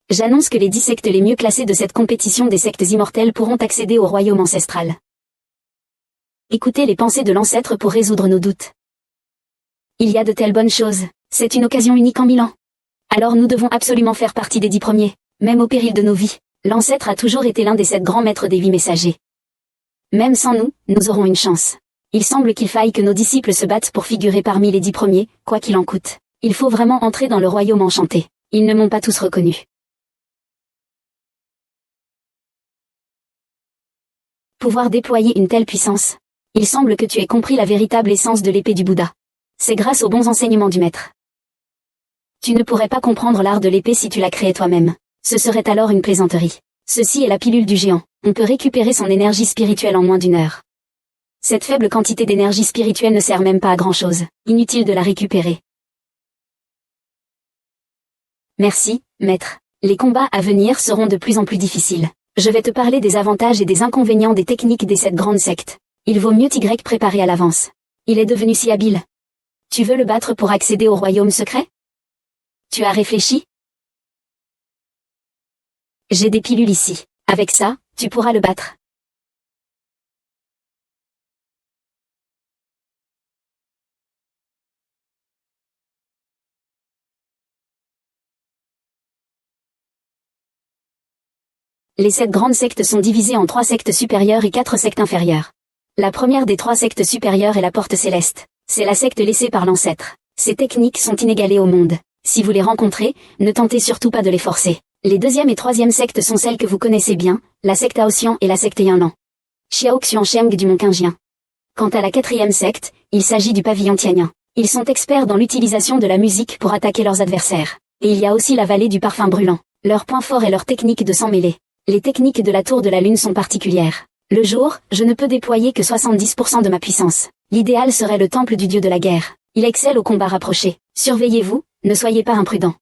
[SPEAKER 1] J'annonce que les 10 sectes les mieux classées de cette compétition des sectes immortelles pourront accéder au royaume ancestral. Écoutez les pensées de l'ancêtre pour résoudre nos doutes. Il y a de telles bonnes choses, c'est une occasion unique en 1000 ans. Alors nous devons absolument faire partie des 10 premiers, même au péril de nos vies. L'ancêtre a toujours été l'un des 7 grands maîtres des 8 messagers. Même sans nous, nous aurons une chance. Il semble qu'il faille que nos disciples se battent pour figurer parmi les 10 premiers, quoi qu'il en coûte. Il faut vraiment entrer dans le royaume enchanté. Ils ne m'ont pas tous reconnu. Pouvoir déployer une telle puissance. Il semble que tu aies compris la véritable essence de l'épée du Bouddha. C'est grâce aux bons enseignements du maître. Tu ne pourrais pas comprendre l'art de l'épée si tu la créais toi-même. Ce serait alors une plaisanterie. Ceci est la pilule du géant. On peut récupérer son énergie spirituelle en moins d'1 heure. Cette faible quantité d'énergie spirituelle ne sert même pas à grand-chose. Inutile de la récupérer. Merci, maître. Les combats à venir seront de plus en plus difficiles. Je vais te parler des avantages et des inconvénients des techniques des 7 grandes sectes. Il vaut mieux Y préparer à l'avance. Il est devenu si habile. Tu veux le battre pour accéder au royaume secret? Tu as réfléchi? J'ai des pilules ici. Avec ça, tu pourras le battre. Les 7 grandes sectes sont divisées en 3 sectes supérieures et 4 sectes inférieures. La première des 3 sectes supérieures est la porte céleste. C'est la secte laissée par l'ancêtre. Ces techniques sont inégalées au monde. Si vous les rencontrez, ne tentez surtout pas de les forcer. Les 2e et 3e sectes sont celles que vous connaissez bien, la secte Aosian et la secte Yanlan. Xiao Xuansheng du Mont Qingjian. Quant à la 4e secte, il s'agit du pavillon Tianyan. Ils sont experts dans l'utilisation de la musique pour attaquer leurs adversaires. Et il y a aussi la vallée du parfum brûlant. Leur point fort est leur technique de sang mêlé. Les techniques de la tour de la lune sont particulières. Le jour, je ne peux déployer que 70% de ma puissance. L'idéal serait le temple du dieu de la guerre. Il excelle au combat rapproché. Surveillez-vous, ne soyez pas imprudents.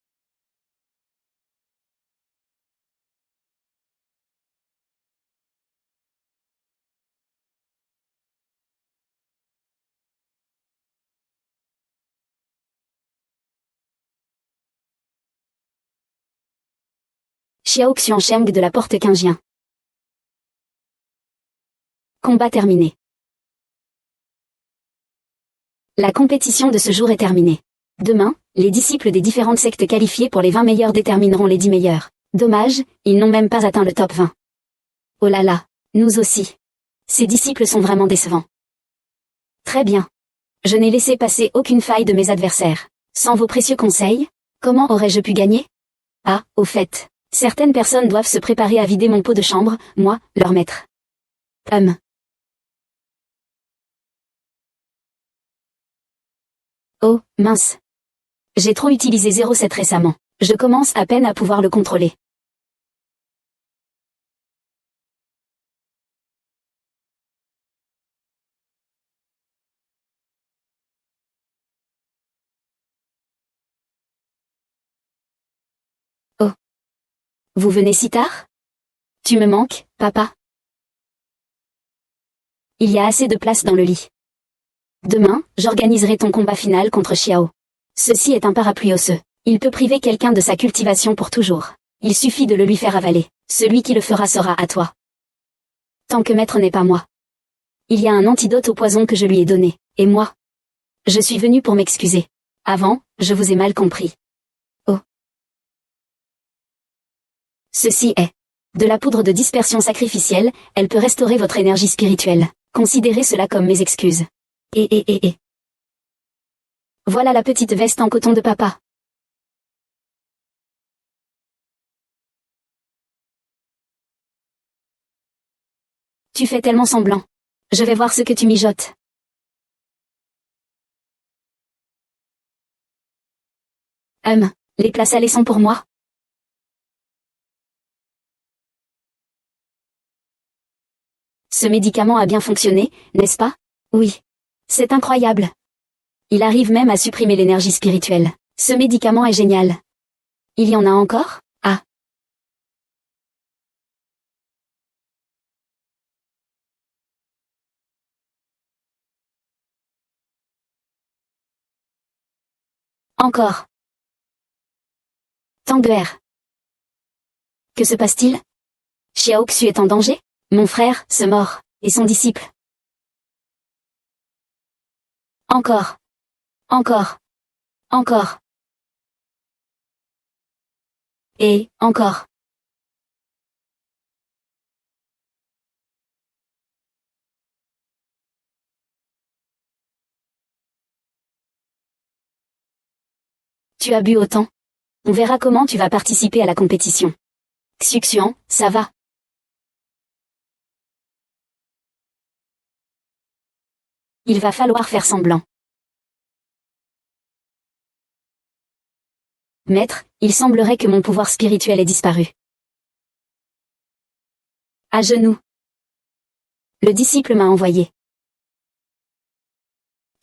[SPEAKER 1] Xiao Xuansheng de la porte Qingjian. Combat terminé. La compétition de ce jour est terminée. Demain, les disciples des différentes sectes qualifiées pour les 20 meilleurs détermineront les 10 meilleurs. Dommage, ils n'ont même pas atteint le top 20. Oh là là, nous aussi. Ces disciples sont vraiment décevants. Très bien. Je n'ai laissé passer aucune faille de mes adversaires. Sans vos précieux conseils, comment aurais-je pu gagner? Ah, au fait, Certaines personnes doivent se préparer à vider mon pot de chambre, moi, leur maître. Oh, mince. J'ai trop utilisé 07 récemment. Je commence à peine à pouvoir le contrôler. Oh. Vous venez si tard? Tu me manques, papa? Il y a assez de place dans le lit. Demain, j'organiserai ton combat final contre Xiao. Ceci est un parapluie osseux. Il peut priver quelqu'un de sa cultivation pour toujours. Il suffit de le lui faire avaler. Celui qui le fera sera à toi. Tant que maître n'est pas moi. Il y a un antidote au poison que je lui ai donné. Et moi? Je suis venu pour m'excuser. Avant, je vous ai mal compris. Oh. Ceci est de la poudre de dispersion sacrificielle, elle peut restaurer votre énergie spirituelle. Considérez cela comme mes excuses. Et. Voilà la petite veste en coton de papa. Tu fais tellement semblant. Je vais voir ce que tu mijotes. Les plats salés sont pour moi. Ce médicament a bien fonctionné, n'est-ce pas? Oui. C'est incroyable. Il arrive même à supprimer l'énergie spirituelle. Ce médicament est génial. Il y en a encore? Ah. Encore. Tanguer. Que se passe-t-il? Xiao Xu est en danger? Mon frère, se mord, et son disciple. Encore. Encore. Encore. Et, encore. Tu as bu autant. On verra comment tu vas participer à la compétition. Xuxian, ça va. Il va falloir faire semblant. Maître, il semblerait que mon pouvoir spirituel ait disparu. À genoux. Le disciple m'a envoyé.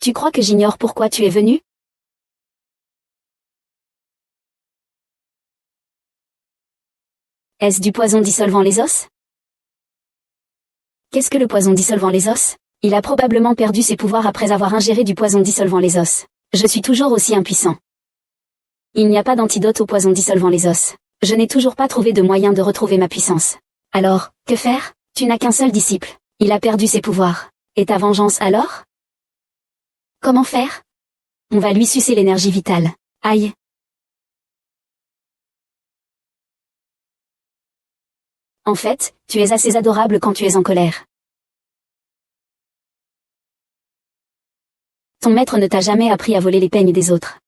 [SPEAKER 1] Tu crois que j'ignore pourquoi tu es venu? Est-ce du poison dissolvant les os? Qu'est-ce que le poison dissolvant les os? Il a probablement perdu ses pouvoirs après avoir ingéré du poison dissolvant les os. Je suis toujours aussi impuissant. Il n'y a pas d'antidote au poison dissolvant les os. Je n'ai toujours pas trouvé de moyen de retrouver ma puissance. Alors, que faire? Tu n'as qu'un seul disciple. Il a perdu ses pouvoirs. Et ta vengeance alors? Comment faire? On va lui sucer l'énergie vitale. Aïe. En fait, tu es assez adorable quand tu es en colère. Ton maître ne t'a jamais appris à voler les peignes des autres.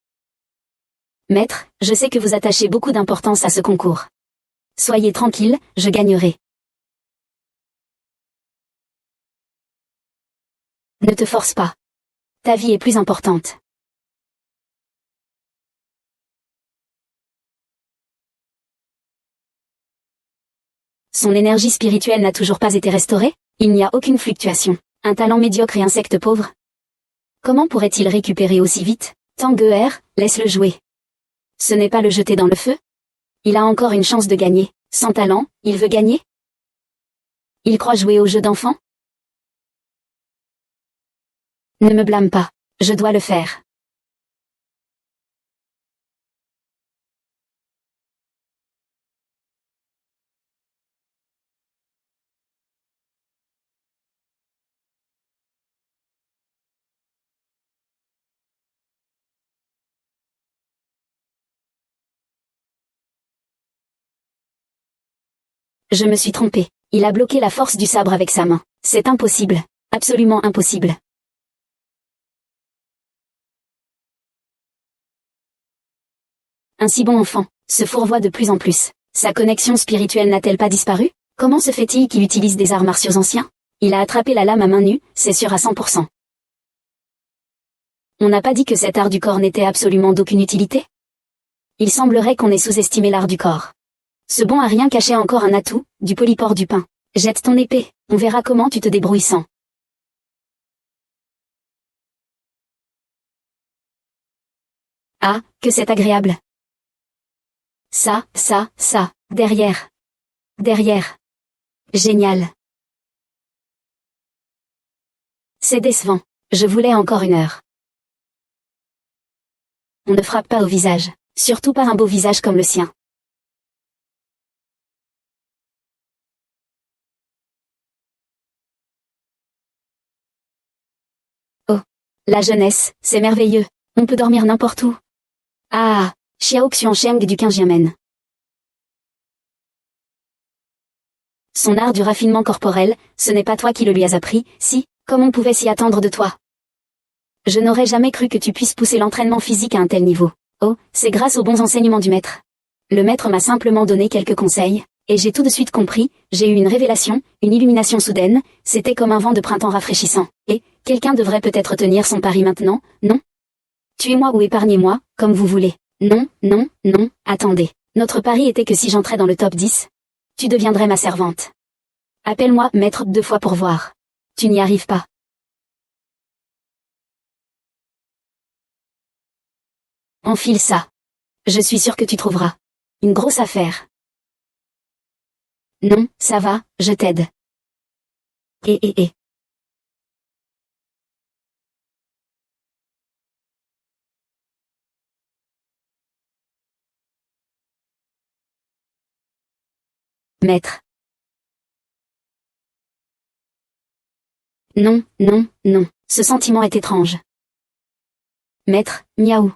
[SPEAKER 1] Maître, je sais que vous attachez beaucoup d'importance à ce concours. Soyez tranquille, je gagnerai. Ne te force pas. Ta vie est plus importante. Son énergie spirituelle n'a toujours pas été restaurée? Il n'y a aucune fluctuation. Un talent médiocre et un secte pauvre? Comment pourrait-il récupérer aussi vite? Tanguer, laisse-le jouer. Ce n'est pas le jeter dans le feu? Il a encore une chance de gagner. Sans talent, il veut gagner? Il croit jouer au jeu d'enfant? Ne me blâme pas. Je dois le faire. Je me suis trompé. Il a bloqué la force du sabre avec sa main. C'est impossible. Absolument impossible. Un si bon enfant, se fourvoie de plus en plus. Sa connexion spirituelle n'a-t-elle pas disparu? Comment se fait-il qu'il utilise des arts martiaux anciens? Il a attrapé la lame à main nue, c'est sûr à 100%. On n'a pas dit que cet art du corps n'était absolument d'aucune utilité? Il semblerait qu'on ait sous-estimé l'art du corps. Ce bon à rien cachait encore un atout, du polypore du pain. Jette ton épée, on verra comment tu te débrouilles sans. Ah, que c'est agréable. Ça, derrière. Derrière. Génial. C'est décevant. Je voulais encore une heure. On ne frappe pas au visage, surtout pas un beau visage comme le sien. Oh. La jeunesse, c'est merveilleux. On peut dormir n'importe où. Ah, Xiao Xuancheng du 15e men. Son art du raffinement corporel, ce n'est pas toi qui le lui as appris, si, comme on pouvait s'y attendre de toi. Je n'aurais jamais cru que tu puisses pousser l'entraînement physique à un tel niveau. Oh, c'est grâce aux bons enseignements du maître. Le maître m'a simplement donné quelques conseils, et j'ai tout de suite compris, j'ai eu une révélation, une illumination soudaine, c'était comme un vent de printemps rafraîchissant. Et, quelqu'un devrait peut-être tenir son pari maintenant, non? Tuez-moi ou épargnez-moi, comme vous voulez. Non, attendez. Notre pari était que si j'entrais dans le top 10, tu deviendrais ma servante. Appelle-moi maître 2 fois pour voir. Tu n'y arrives pas. Enfile ça. Je suis sûr que tu trouveras. Une grosse affaire. Non, ça va, je t'aide. Et. Maître. Non. Ce sentiment est étrange. Maître, miaou.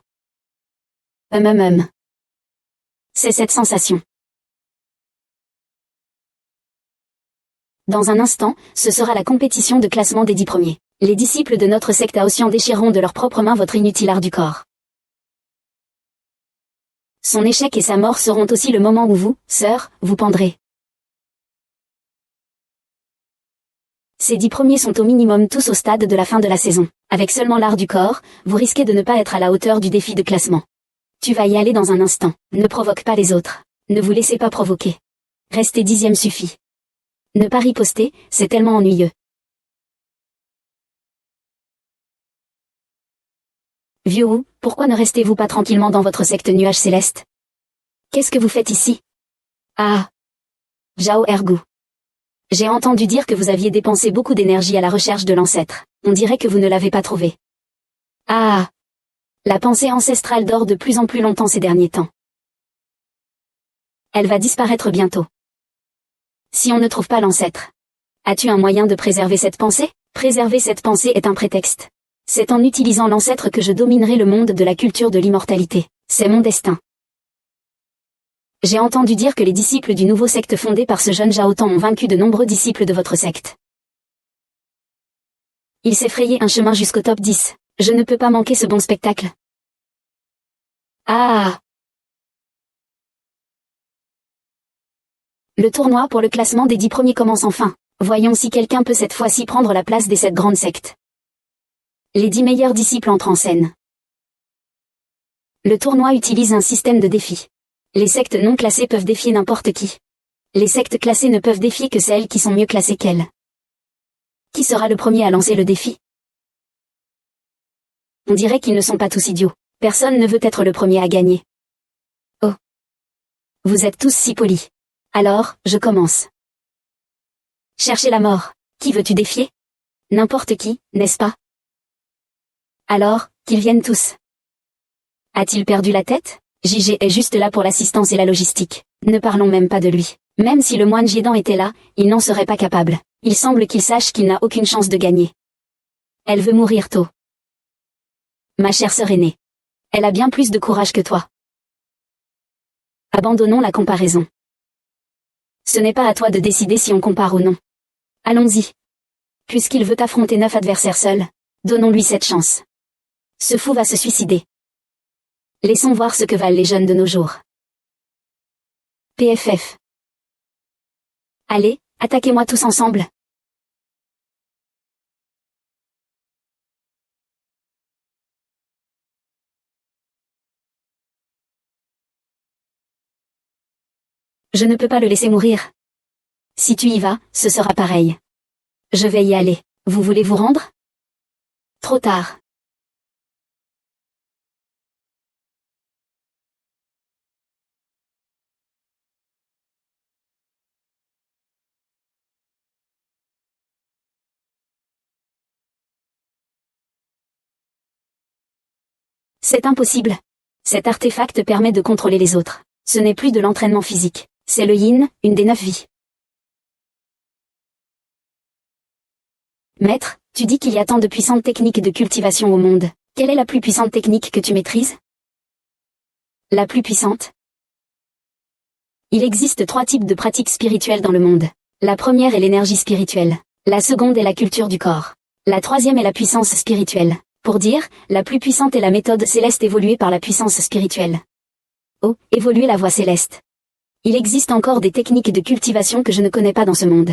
[SPEAKER 1] C'est cette sensation. Dans un instant, ce sera la compétition de classement des 10 premiers. Les disciples de notre secte Aotian déchireront de leurs propres mains votre inutile art du corps. Son échec et sa mort seront aussi le moment où vous, sœur, vous pendrez. Ces 10 premiers sont au minimum tous au stade de la fin de la saison. Avec seulement l'art du corps, vous risquez de ne pas être à la hauteur du défi de classement. Tu vas y aller dans un instant. Ne provoque pas les autres. Ne vous laissez pas provoquer. Rester 10e suffit. Ne pas riposter, c'est tellement ennuyeux. Vieux Wu, pourquoi ne restez-vous pas tranquillement dans votre secte nuage céleste? Qu'est-ce que vous faites ici? Ah. Zhao Ergu. J'ai entendu dire que vous aviez dépensé beaucoup d'énergie à la recherche de l'ancêtre. On dirait que vous ne l'avez pas trouvé. Ah. La pensée ancestrale dort de plus en plus longtemps ces derniers temps. Elle va disparaître bientôt. Si on ne trouve pas l'ancêtre. As-tu un moyen de préserver cette pensée? Préserver cette pensée est un prétexte. C'est en utilisant l'ancêtre que je dominerai le monde de la culture de l'immortalité. C'est mon destin. J'ai entendu dire que les disciples du nouveau secte fondé par ce jeune Zhao Tang ont vaincu de nombreux disciples de votre secte. Il s'est frayé un chemin jusqu'au top 10. Je ne peux pas manquer ce bon spectacle. Ah! Le tournoi pour le classement des 10 premiers commence enfin. Voyons si quelqu'un peut cette fois-ci prendre la place des 7 grandes sectes. Les 10 meilleurs disciples entrent en scène. Le tournoi utilise un système de défis. Les sectes non classées peuvent défier n'importe qui. Les sectes classées ne peuvent défier que celles qui sont mieux classées qu'elles. Qui sera le premier à lancer le défi? On dirait qu'ils ne sont pas tous idiots. Personne ne veut être le premier à gagner. Oh. Vous êtes tous si polis. Alors, je commence. Chercher la mort. Qui veux-tu défier? N'importe qui, n'est-ce pas? Alors, qu'ils viennent tous. A-t-il perdu la tête? JG est juste là pour l'assistance et la logistique. Ne parlons même pas de lui. Même si le moine Gédan était là, il n'en serait pas capable. Il semble qu'il sache qu'il n'a aucune chance de gagner. Elle veut mourir tôt. Ma chère sœur aînée. Elle a bien plus de courage que toi. Abandonnons la comparaison. Ce n'est pas à toi de décider si on compare ou non. Allons-y. Puisqu'il veut affronter 9 adversaires seuls, donnons-lui cette chance. Ce fou va se suicider. Laissons voir ce que valent les jeunes de nos jours. PFF. Allez, attaquez-moi tous ensemble. Je ne peux pas le laisser mourir. Si tu y vas, ce sera pareil. Je vais y aller. Vous voulez vous rendre? Trop tard. C'est impossible. Cet artefact permet de contrôler les autres. Ce n'est plus de l'entraînement physique. C'est le yin, une des 9 vies. Maître, tu dis qu'il y a tant de puissantes techniques de cultivation au monde. Quelle est la plus puissante technique que tu maîtrises? La plus puissante? Il existe 3 types de pratiques spirituelles dans le monde. La première est l'énergie spirituelle. La seconde est la culture du corps. La troisième est la puissance spirituelle. Pour dire, la plus puissante est la méthode céleste évoluée par la puissance spirituelle. Oh, évoluer la voie céleste. Il existe encore des techniques de cultivation que je ne connais pas dans ce monde.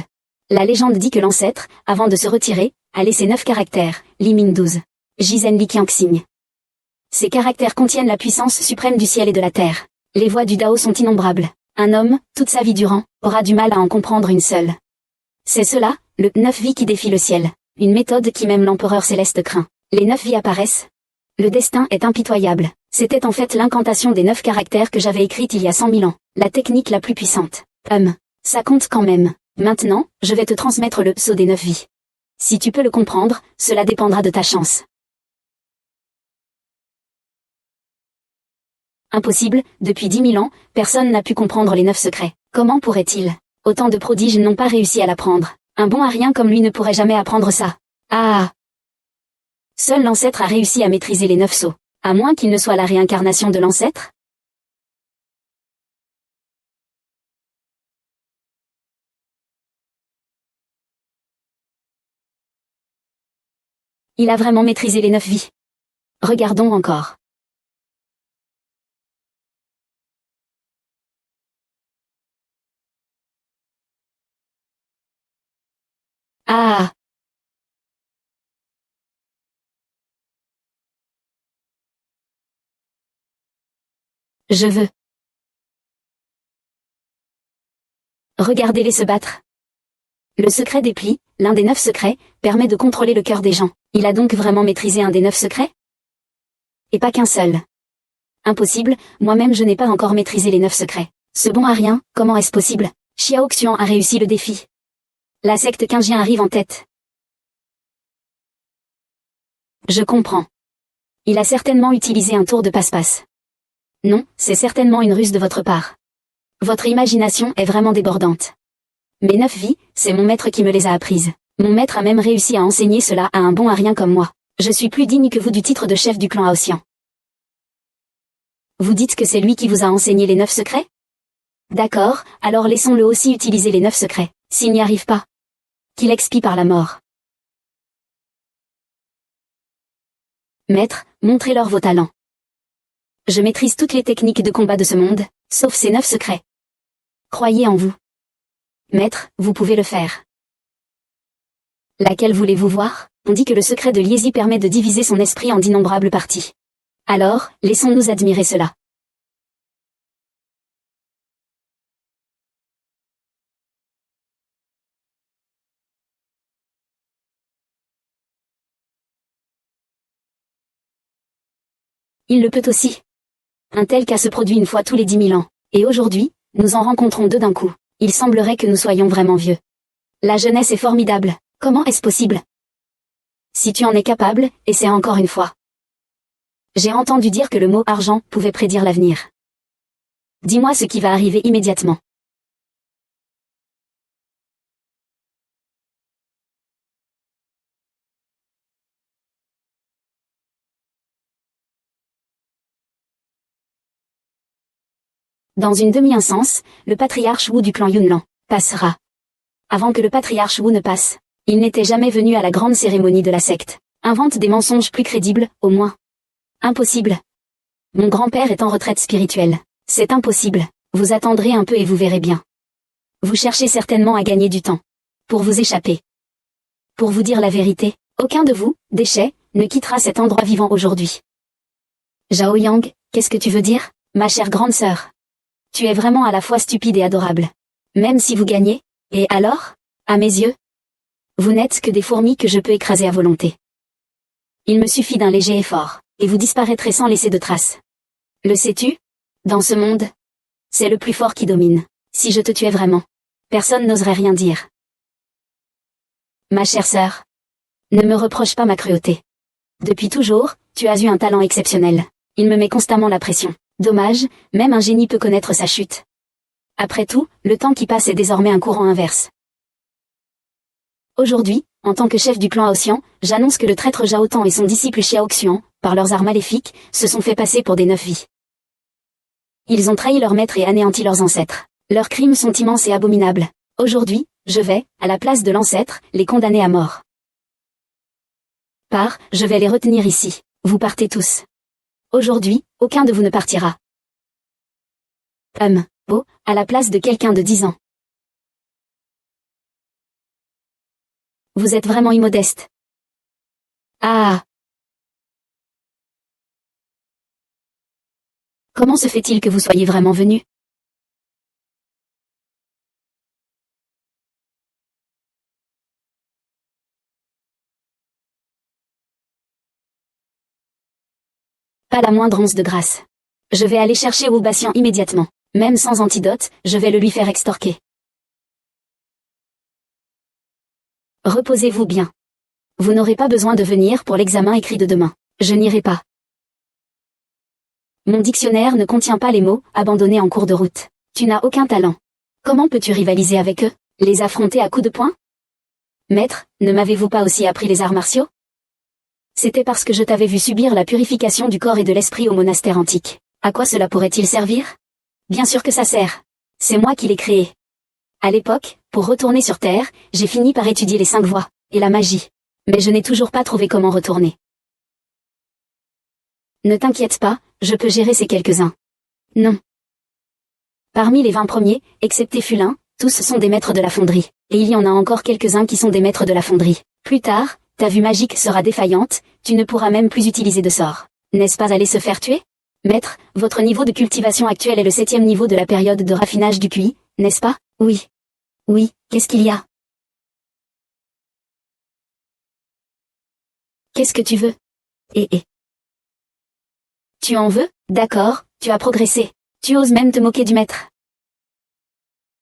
[SPEAKER 1] La légende dit que l'ancêtre, avant de se retirer, a laissé 9 caractères, Li Ming 12. Jizen Li Qiang Xing. Ces caractères contiennent la puissance suprême du ciel et de la terre. Les voies du Dao sont innombrables. Un homme, toute sa vie durant, aura du mal à en comprendre une seule. C'est cela, le 9 vies qui défie le ciel. Une méthode qui même l'empereur céleste craint. Les 9 vies apparaissent. Le destin est impitoyable. C'était en fait l'incantation des 9 caractères que j'avais écrite il y a 100 000 ans. La technique la plus puissante. Ça compte quand même. Maintenant, je vais te transmettre le sceau des 9 vies. Si tu peux le comprendre, cela dépendra de ta chance. Impossible, depuis 10 000 ans, personne n'a pu comprendre les 9 secrets. Comment pourrait-il? Autant de prodiges n'ont pas réussi à l'apprendre. Un bon arien comme lui ne pourrait jamais apprendre ça. Ah! Seul l'ancêtre a réussi à maîtriser les 9 sceaux. À moins qu'il ne soit la réincarnation de l'ancêtre? Il a vraiment maîtrisé les 9 vies. Regardons encore. Ah! Je veux. Regardez-les se battre. Le secret des plis, l'un des 9 secrets, permet de contrôler le cœur des gens. Il a donc vraiment maîtrisé un des 9 secrets? Et pas qu'un seul. Impossible, moi-même je n'ai pas encore maîtrisé les 9 secrets. Ce bon arien, comment est-ce possible? Xiao Xuan a réussi le défi. La secte Qingjin arrive en tête. Je comprends. Il a certainement utilisé un tour de passe-passe. Non, c'est certainement une ruse de votre part. Votre imagination est vraiment débordante. Mes 9 vies, c'est mon maître qui me les a apprises. Mon maître a même réussi à enseigner cela à un bon arien comme moi. Je suis plus digne que vous du titre de chef du clan Aosian. Vous dites que c'est lui qui vous a enseigné les 9 secrets? D'accord, alors laissons-le aussi utiliser les 9 secrets. S'il n'y arrive pas, qu'il expie par la mort. Maître, montrez-leur vos talents. Je maîtrise toutes les techniques de combat de ce monde, sauf ces 9 secrets. Croyez en vous. Maître, vous pouvez le faire. Laquelle voulez-vous voir? On dit que le secret de Liezi permet de diviser son esprit en d'innombrables parties. Alors, laissons-nous admirer cela. Il le peut aussi. Un tel cas se produit une fois tous les 10 000 ans. Et aujourd'hui, nous en rencontrons 2 d'un coup. Il semblerait que nous soyons vraiment vieux. La jeunesse est formidable. Comment est-ce possible? Si tu en es capable, essaie encore une fois. J'ai entendu dire que le mot argent pouvait prédire l'avenir. Dis-moi ce qui va arriver immédiatement. Dans une demi-instance, le patriarche Wu du clan Yunlan passera. Avant que le patriarche Wu ne passe, il n'était jamais venu à la grande cérémonie de la secte. Invente des mensonges plus crédibles, au moins. Impossible. Mon grand-père est en retraite spirituelle. C'est impossible. Vous attendrez un peu et vous verrez bien. Vous cherchez certainement à gagner du temps. Pour vous échapper. Pour vous dire la vérité, aucun de vous, déchets, ne quittera cet endroit vivant aujourd'hui. Zhao Yang, qu'est-ce que tu veux dire, ma chère grande sœur? Tu es vraiment à la fois stupide et adorable. Même si vous gagnez, et alors, à mes yeux, vous n'êtes que des fourmis que je peux écraser à volonté. Il me suffit d'un léger effort, et vous disparaîtrez sans laisser de traces. Le sais-tu? Dans ce monde, c'est le plus fort qui domine. Si je te tuais vraiment, personne n'oserait rien dire. Ma chère sœur, ne me reproche pas ma cruauté. Depuis toujours, tu as eu un talent exceptionnel. Il me met constamment la pression. Dommage, même un génie peut connaître sa chute. Après tout, le temps qui passe est désormais un courant inverse. Aujourd'hui, en tant que chef du clan Aoxian, j'annonce que le traître Zhao Tang et son disciple Xiao Xian, par leurs arts maléfiques, se sont fait passer pour des neuf vies. Ils ont trahi leur maître et anéanti leurs ancêtres. Leurs crimes sont immenses et abominables. Aujourd'hui, je vais, à la place de l'ancêtre, les condamner à mort. Je vais les retenir ici. Vous partez tous. Aujourd'hui, aucun de vous ne partira. À la place de quelqu'un de 10 ans. Vous êtes vraiment immodeste. Ah! Comment se fait-il que vous soyez vraiment venu? Pas la moindre once de grâce. Je vais aller chercher Wu Baxian immédiatement. Même sans antidote, je vais le lui faire extorquer. Reposez-vous bien. Vous n'aurez pas besoin de venir pour l'examen écrit de demain. Je n'irai pas. Mon dictionnaire ne contient pas les mots « abandonnés en cours de route ». Tu n'as aucun talent. Comment peux-tu rivaliser avec eux? Les affronter à coups de poing? Maître, ne m'avez-vous pas aussi appris les arts martiaux? C'était parce que je t'avais vu subir la purification du corps et de l'esprit au monastère antique. À quoi cela pourrait-il servir? Bien sûr que ça sert. C'est moi qui l'ai créé. À l'époque, pour retourner sur Terre, j'ai fini par étudier les 5 voies, et la magie. Mais je n'ai toujours pas trouvé comment retourner. Ne t'inquiète pas, je peux gérer ces quelques-uns. Non. Parmi les 20 premiers, excepté Fulin, tous sont des maîtres de la fonderie, et il y en a encore quelques-uns qui sont des maîtres de la fonderie. Plus tard, ta vue magique sera défaillante, tu ne pourras même plus utiliser de sort. N'est-ce pas aller se faire tuer? Maître, votre niveau de cultivation actuel est le 7e niveau de la période de raffinage du QI, n'est-ce pas? Oui. Oui, qu'est-ce qu'il y a? Qu'est-ce que tu veux? Tu en veux? D'accord, tu as progressé. Tu oses même te moquer du maître.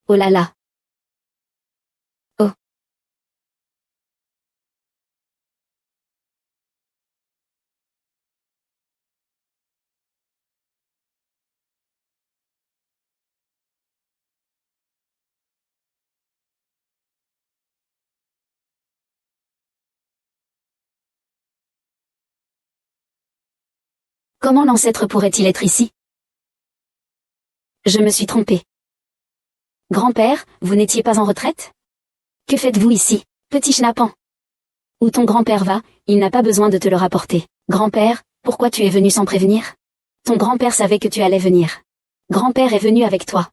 [SPEAKER 1] Oh là là. Oh. Comment l'ancêtre pourrait-il être ici? Je me suis trompé. Grand-père, vous n'étiez pas en retraite? Que faites-vous ici, petit schnappant? Où ton grand-père va, il n'a pas besoin de te le rapporter. Grand-père, pourquoi tu es venu sans prévenir? Ton grand-père savait que tu allais venir. Grand-père est venu avec toi.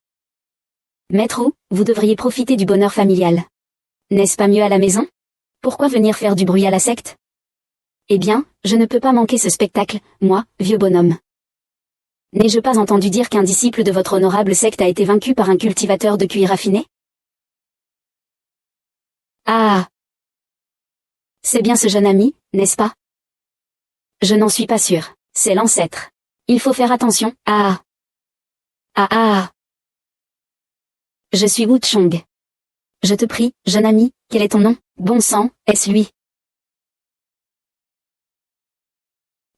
[SPEAKER 1] Maître Wu, vous devriez profiter du bonheur familial. N'est-ce pas mieux à la maison? Pourquoi venir faire du bruit à la secte? Eh bien, je ne peux pas manquer ce spectacle, moi, vieux bonhomme. N'ai-je pas entendu dire qu'un disciple de votre honorable secte a été vaincu par un cultivateur de cuir raffiné? Ah! C'est bien ce jeune ami, n'est-ce pas? Je n'en suis pas sûr. C'est l'ancêtre. Il faut faire attention. Ah! Ah ah! Je suis Wu Chong. Je te prie, jeune ami, quel est ton nom? Bon sang, est-ce lui?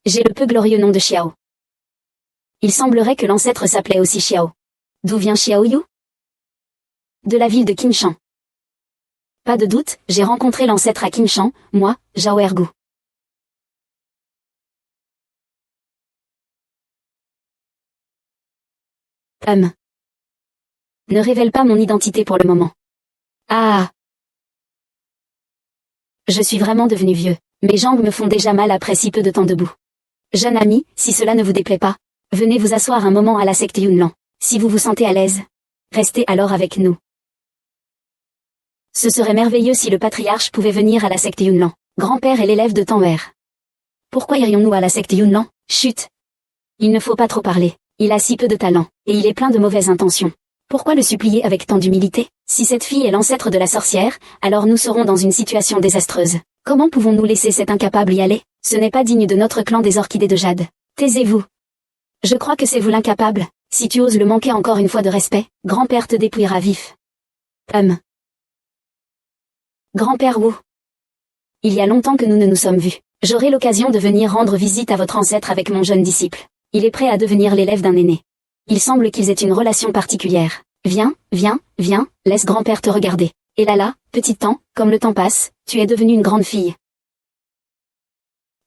[SPEAKER 1] J'ai le peu glorieux nom de Xiao. Il semblerait que l'ancêtre s'appelait aussi Xiao. D'où vient Xiao Yu? De la ville de Qinshan. Pas de doute, j'ai rencontré l'ancêtre à Qinshan, moi, Zhao Ergu. Ne révèle pas mon identité pour le moment. Ah! Je suis vraiment devenu vieux. Mes jambes me font déjà mal après si peu de temps debout. Jeune ami, si cela ne vous déplaît pas, venez vous asseoir un moment à la secte Yunlan. Si vous vous sentez à l'aise, restez alors avec nous. Ce serait merveilleux si le patriarche pouvait venir à la secte Yunlan. Grand-père est l'élève de Tanwer. Pourquoi irions-nous à la secte Yunlan? Chut! Il ne faut pas trop parler. Il a si peu de talent, et il est plein de mauvaises intentions. Pourquoi le supplier avec tant d'humilité? Si cette fille est l'ancêtre de la sorcière, alors nous serons dans une situation désastreuse. Comment pouvons-nous laisser cet incapable y aller? Ce n'est pas digne de notre clan des orchidées de jade. Taisez-vous. Je crois que c'est vous l'incapable. Si tu oses le manquer encore une fois de respect, grand-père te dépouillera vif. Grand-père Wu. Il y a longtemps que nous ne nous sommes vus. J'aurai l'occasion de venir rendre visite à votre ancêtre avec mon jeune disciple. Il est prêt à devenir l'élève d'un aîné. Il semble qu'ils aient une relation particulière. Viens, viens, viens, laisse grand-père te regarder. Et là, petit temps, comme le temps passe, tu es devenue une grande fille.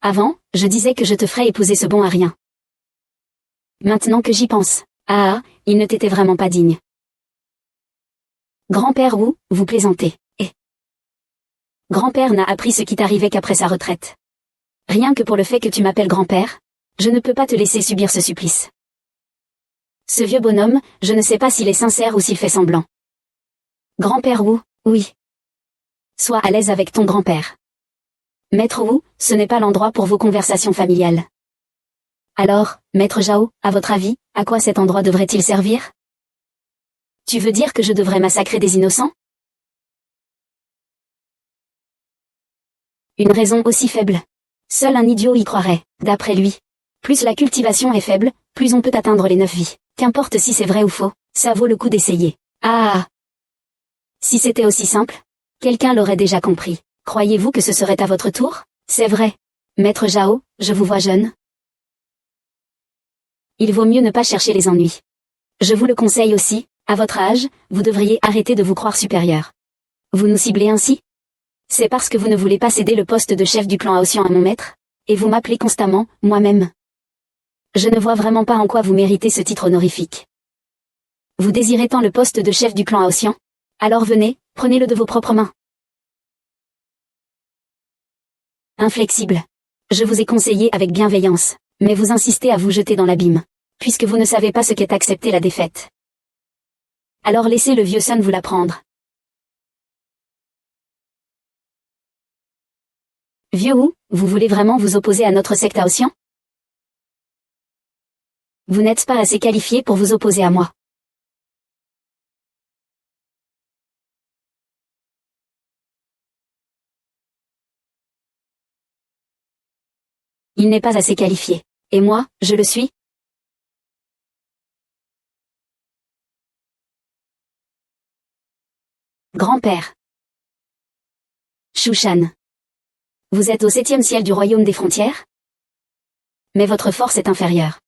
[SPEAKER 1] Avant, je disais que je te ferais épouser ce bon à rien. Maintenant que j'y pense, il ne t'était vraiment pas digne. Grand-père Wu, vous plaisantez. Et grand-père n'a appris ce qui t'arrivait qu'après sa retraite. Rien que pour le fait que tu m'appelles grand-père, je ne peux pas te laisser subir ce supplice. Ce vieux bonhomme, je ne sais pas s'il est sincère ou s'il fait semblant. Grand-père Wu, oui. Sois à l'aise avec ton grand-père. Maître Wu, ce n'est pas l'endroit pour vos conversations familiales. Alors, Maître Zhao, à votre avis, à quoi cet endroit devrait-il servir? Tu veux dire que je devrais massacrer des innocents? Une raison aussi faible. Seul un idiot y croirait, d'après lui. Plus la cultivation est faible, plus on peut atteindre les 9 vies. Qu'importe si c'est vrai ou faux, ça vaut le coup d'essayer. Si c'était aussi simple, quelqu'un l'aurait déjà compris. Croyez-vous que ce serait à votre tour? C'est vrai. Maître Zhao, je vous vois jeune. Il vaut mieux ne pas chercher les ennuis. Je vous le conseille aussi, à votre âge, vous devriez arrêter de vous croire supérieur. Vous nous ciblez ainsi? C'est parce que vous ne voulez pas céder le poste de chef du clan Aotian à mon maître? Et vous m'appelez constamment, moi-même. Je ne vois vraiment pas en quoi vous méritez ce titre honorifique. Vous désirez tant le poste de chef du clan Aotian? Alors venez, prenez-le de vos propres mains. Inflexible. Je vous ai conseillé avec bienveillance, mais vous insistez à vous jeter dans l'abîme, puisque vous ne savez pas ce qu'est accepter la défaite. Alors laissez le vieux Sun vous l'apprendre. Vieux Wu, vous voulez vraiment vous opposer à notre secte Aotian? Vous n'êtes pas assez qualifié pour vous opposer à moi. Il n'est pas assez qualifié. Et moi, je le suis? Grand-père. Shushan. Vous êtes au 7e ciel du royaume des frontières? Mais votre force est inférieure.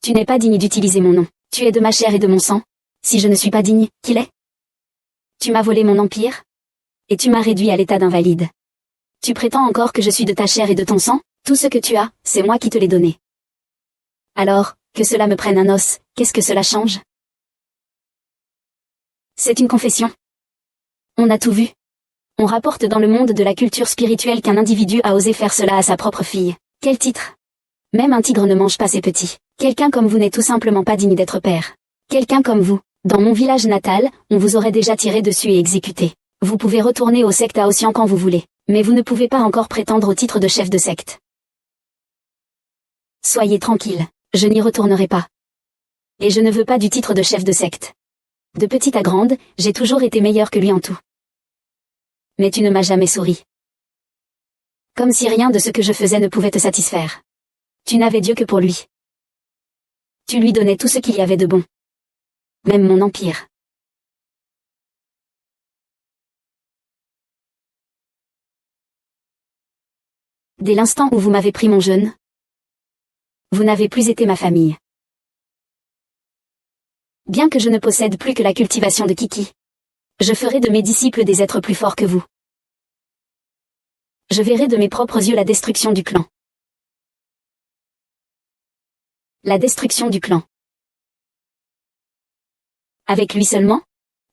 [SPEAKER 1] Tu n'es pas digne d'utiliser mon nom. Tu es de ma chair et de mon sang. Si je ne suis pas digne, qui l'est? Tu m'as volé mon empire? Et tu m'as réduit à l'état d'invalide. Tu prétends encore que je suis de ta chair et de ton sang? Tout ce que tu as, c'est moi qui te l'ai donné. Alors, que cela me prenne un os, qu'est-ce que cela change? C'est une confession. On a tout vu. On rapporte dans le monde de la culture spirituelle qu'un individu a osé faire cela à sa propre fille. Quel titre? Même un tigre ne mange pas ses petits. Quelqu'un comme vous n'est tout simplement pas digne d'être père. Quelqu'un comme vous, dans mon village natal, on vous aurait déjà tiré dessus et exécuté. Vous pouvez retourner au secte Aotian quand vous voulez, mais vous ne pouvez pas encore prétendre au titre de chef de secte. Soyez tranquille, je n'y retournerai pas. Et je ne veux pas du titre de chef de secte. De petite à grande, j'ai toujours été meilleur que lui en tout. Mais tu ne m'as jamais souri. Comme si rien de ce que je faisais ne pouvait te satisfaire. Tu n'avais Dieu que pour lui. Tu lui donnais tout ce qu'il y avait de bon. Même mon empire. Dès l'instant où vous m'avez pris mon jeûne, vous n'avez plus été ma famille. Bien que je ne possède plus que la cultivation de Kiki, je ferai de mes disciples des êtres plus forts que vous. Je verrai de mes propres yeux la destruction du clan. La destruction du clan. Avec lui seulement?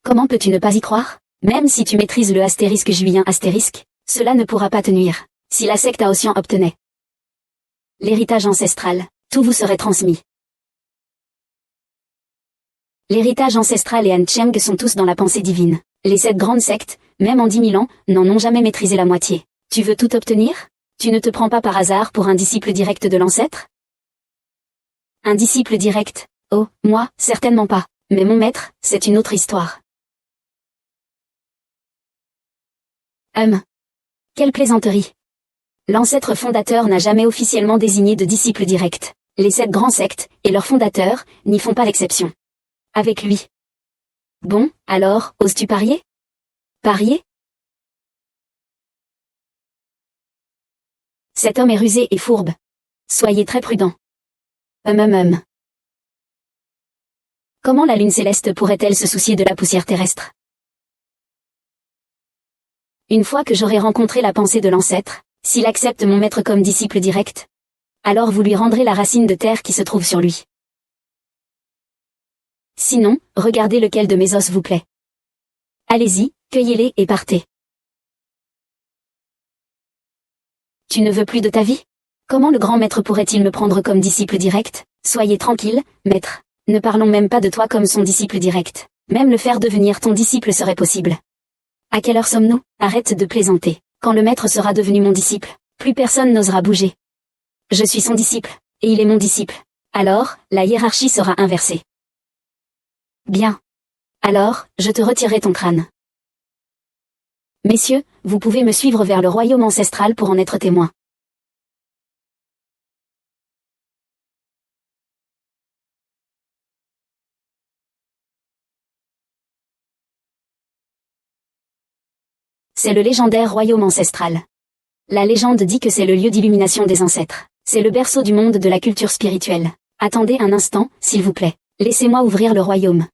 [SPEAKER 1] Comment peux-tu ne pas y croire? Même si tu maîtrises le astérisque juilien astérisque, cela ne pourra pas te nuire. Si la secte Aotian obtenait l'héritage ancestral, tout vous serait transmis. L'héritage ancestral et Han Cheng sont tous dans la pensée divine. Les 7 grandes sectes, même en 10 000 ans, n'en ont jamais maîtrisé la moitié. Tu veux tout obtenir? Tu ne te prends pas par hasard pour un disciple direct de l'ancêtre? Un disciple direct? Oh, moi, certainement pas. Mais mon maître, c'est une autre histoire. Quelle plaisanterie. L'ancêtre fondateur n'a jamais officiellement désigné de disciple direct. Les 7 grands sectes, et leurs fondateurs, n'y font pas l'exception. Avec lui. Bon, alors, oses-tu parier? Parier? Cet homme est rusé et fourbe. Soyez très prudent. Comment la lune céleste pourrait-elle se soucier de la poussière terrestre? Une fois que j'aurai rencontré la pensée de l'ancêtre, s'il accepte mon maître comme disciple direct, alors vous lui rendrez la racine de terre qui se trouve sur lui. Sinon, regardez lequel de mes os vous plaît. Allez-y, cueillez-les et partez. Tu ne veux plus de ta vie? Comment le grand maître pourrait-il me prendre comme disciple direct? Soyez tranquille, maître. Ne parlons même pas de toi comme son disciple direct. Même le faire devenir ton disciple serait possible. À quelle heure sommes-nous? Arrête de plaisanter. Quand le maître sera devenu mon disciple, plus personne n'osera bouger. Je suis son disciple, et il est mon disciple. Alors, la hiérarchie sera inversée. Bien. Alors, je te retirerai ton crâne. Messieurs, vous pouvez me suivre vers le royaume ancestral pour en être témoin. C'est le légendaire royaume ancestral. La légende dit que c'est le lieu d'illumination des ancêtres. C'est le berceau du monde de la culture spirituelle. Attendez un instant, s'il vous plaît. Laissez-moi ouvrir le royaume.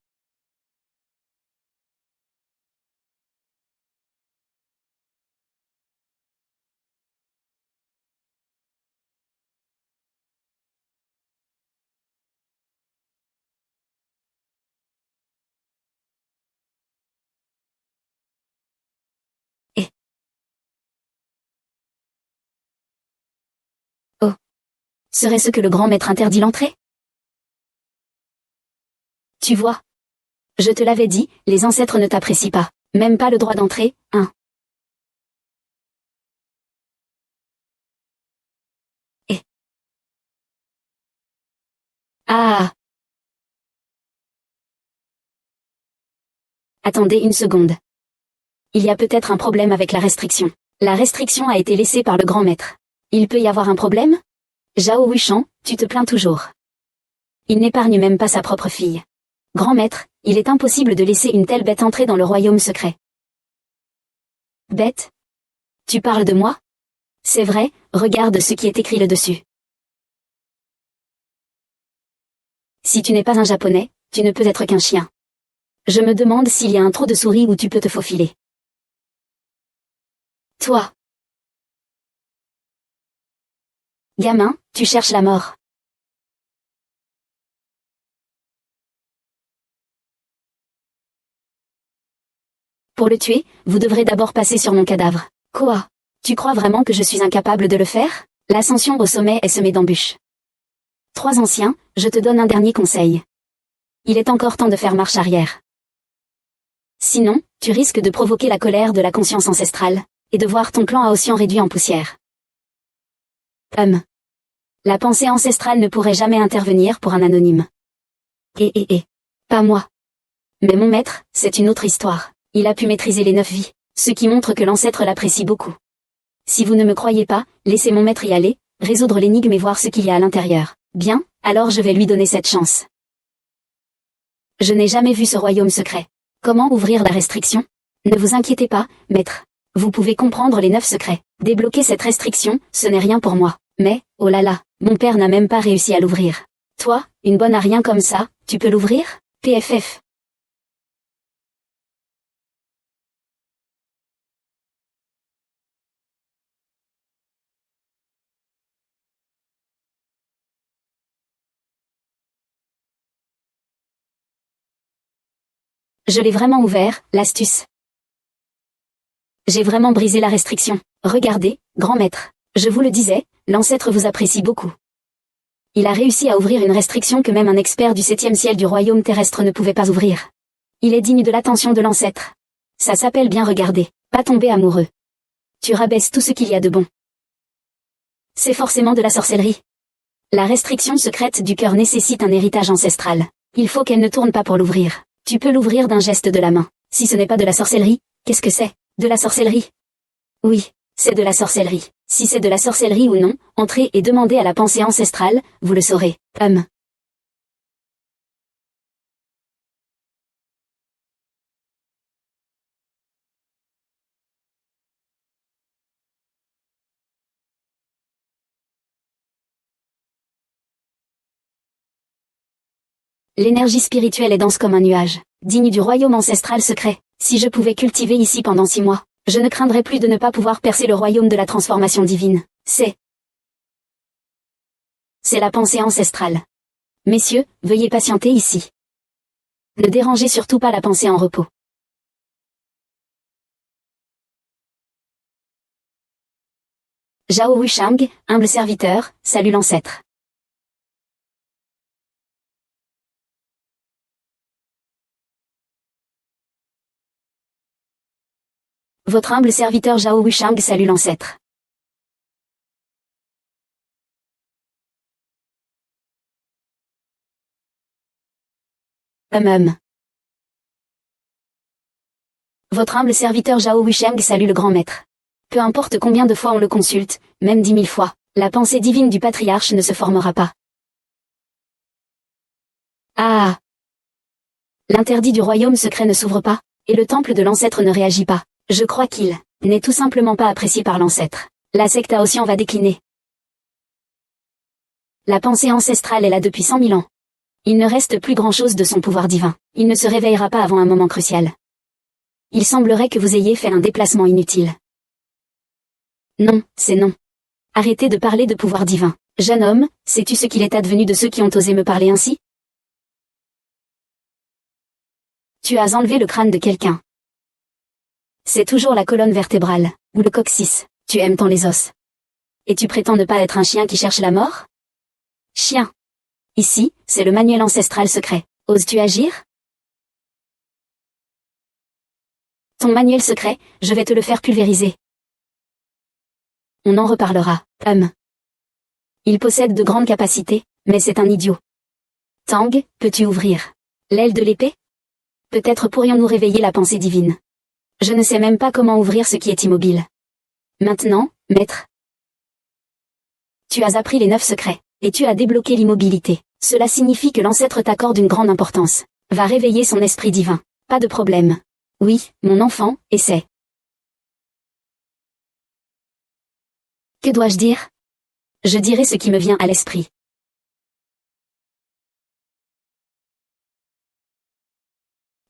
[SPEAKER 1] Et... Oh. Serait-ce que le grand maître interdit l'entrée? Tu vois. Je te l'avais dit, les ancêtres ne t'apprécient pas. Même pas le droit d'entrée, hein. Et... Ah. Attendez une seconde. Il y a peut-être un problème avec la restriction. La restriction a été laissée par le grand maître. Il peut y avoir un problème? Zhao Wuishan, tu te plains toujours. Il n'épargne même pas sa propre fille. Grand maître, il est impossible de laisser une telle bête entrer dans le royaume secret. Bête? Tu parles de moi? C'est vrai, regarde ce qui est écrit là-dessus. Si tu n'es pas un japonais, tu ne peux être qu'un chien. Je me demande s'il y a un trou de souris où tu peux te faufiler. Toi. Gamin, tu cherches la mort. Pour le tuer, vous devrez d'abord passer sur mon cadavre. Quoi? Tu crois vraiment que je suis incapable de le faire? L'ascension au sommet est semée d'embûches. 3 anciens, je te donne un dernier conseil. Il est encore temps de faire marche arrière. Sinon, tu risques de provoquer la colère de la conscience ancestrale, et de voir ton clan Aosyan réduit en poussière. La pensée ancestrale ne pourrait jamais intervenir pour un anonyme. Pas moi. Mais mon maître, c'est une autre histoire. Il a pu maîtriser les 9 vies, ce qui montre que l'ancêtre l'apprécie beaucoup. Si vous ne me croyez pas, laissez mon maître y aller, résoudre l'énigme et voir ce qu'il y a à l'intérieur. Bien, alors je vais lui donner cette chance. Je n'ai jamais vu ce royaume secret. Comment ouvrir la restriction? Ne vous inquiétez pas, maître. Vous pouvez comprendre les 9 secrets. Débloquer cette restriction, ce n'est rien pour moi. Mais, oh là là, mon père n'a même pas réussi à l'ouvrir. Toi, une bonne à rien comme ça, tu peux l'ouvrir? PFF. Je l'ai vraiment ouvert, l'astuce. J'ai vraiment brisé la restriction. Regardez, grand maître. Je vous le disais, l'ancêtre vous apprécie beaucoup. Il a réussi à ouvrir une restriction que même un expert du 7e ciel du royaume terrestre ne pouvait pas ouvrir. Il est digne de l'attention de l'ancêtre. Ça s'appelle bien regarder, pas tomber amoureux. Tu rabaisses tout ce qu'il y a de bon. C'est forcément de la sorcellerie. La restriction secrète du cœur nécessite un héritage ancestral. Il faut qu'elle ne tourne pas pour l'ouvrir. Tu peux l'ouvrir d'un geste de la main. Si ce n'est pas de la sorcellerie, qu'est-ce que c'est? De la sorcellerie? Oui, c'est de la sorcellerie. Si c'est de la sorcellerie ou non, entrez et demandez à la pensée ancestrale, vous le saurez. L'énergie spirituelle est dense comme un nuage, digne du royaume ancestral secret. Si je pouvais cultiver ici pendant 6 mois, je ne craindrais plus de ne pas pouvoir percer le royaume de la transformation divine. C'est la pensée ancestrale. Messieurs, veuillez patienter ici. Ne dérangez surtout pas la pensée en repos. Zhao Wushang, humble serviteur, salue l'ancêtre. Votre humble serviteur Zhao Wushang salue l'ancêtre. Votre humble serviteur Zhao Wushang salue le grand maître. Peu importe combien de fois on le consulte, même 10 000 fois, la pensée divine du patriarche ne se formera pas. Ah! L'interdit du royaume secret ne s'ouvre pas, et le temple de l'ancêtre ne réagit pas. Je crois qu'il n'est tout simplement pas apprécié par l'ancêtre. La secte Aotian va décliner. La pensée ancestrale est là depuis 100 000 ans. Il ne reste plus grand-chose de son pouvoir divin. Il ne se réveillera pas avant un moment crucial. Il semblerait que vous ayez fait un déplacement inutile. Non, c'est non. Arrêtez de parler de pouvoir divin. Jeune homme, sais-tu ce qu'il est advenu de ceux qui ont osé me parler ainsi? Tu as enlevé le crâne de quelqu'un. C'est toujours la colonne vertébrale, ou le coccyx. Tu aimes tant les os. Et tu prétends ne pas être un chien qui cherche la mort? Chien. Ici, c'est le manuel ancestral secret. Oses-tu agir? Ton manuel secret, je vais te le faire pulvériser. On en reparlera. Il possède de grandes capacités, mais c'est un idiot. Tang, peux-tu ouvrir l'aile de l'épée? Peut-être pourrions-nous réveiller la pensée divine. Je ne sais même pas comment ouvrir ce qui est immobile. Maintenant, maître. Tu as appris les 9 secrets, et tu as débloqué l'immobilité. Cela signifie que l'ancêtre t'accorde une grande importance. Va réveiller son esprit divin. Pas de problème. Oui, mon enfant, essaie. Que dois-je dire? Je dirai ce qui me vient à l'esprit.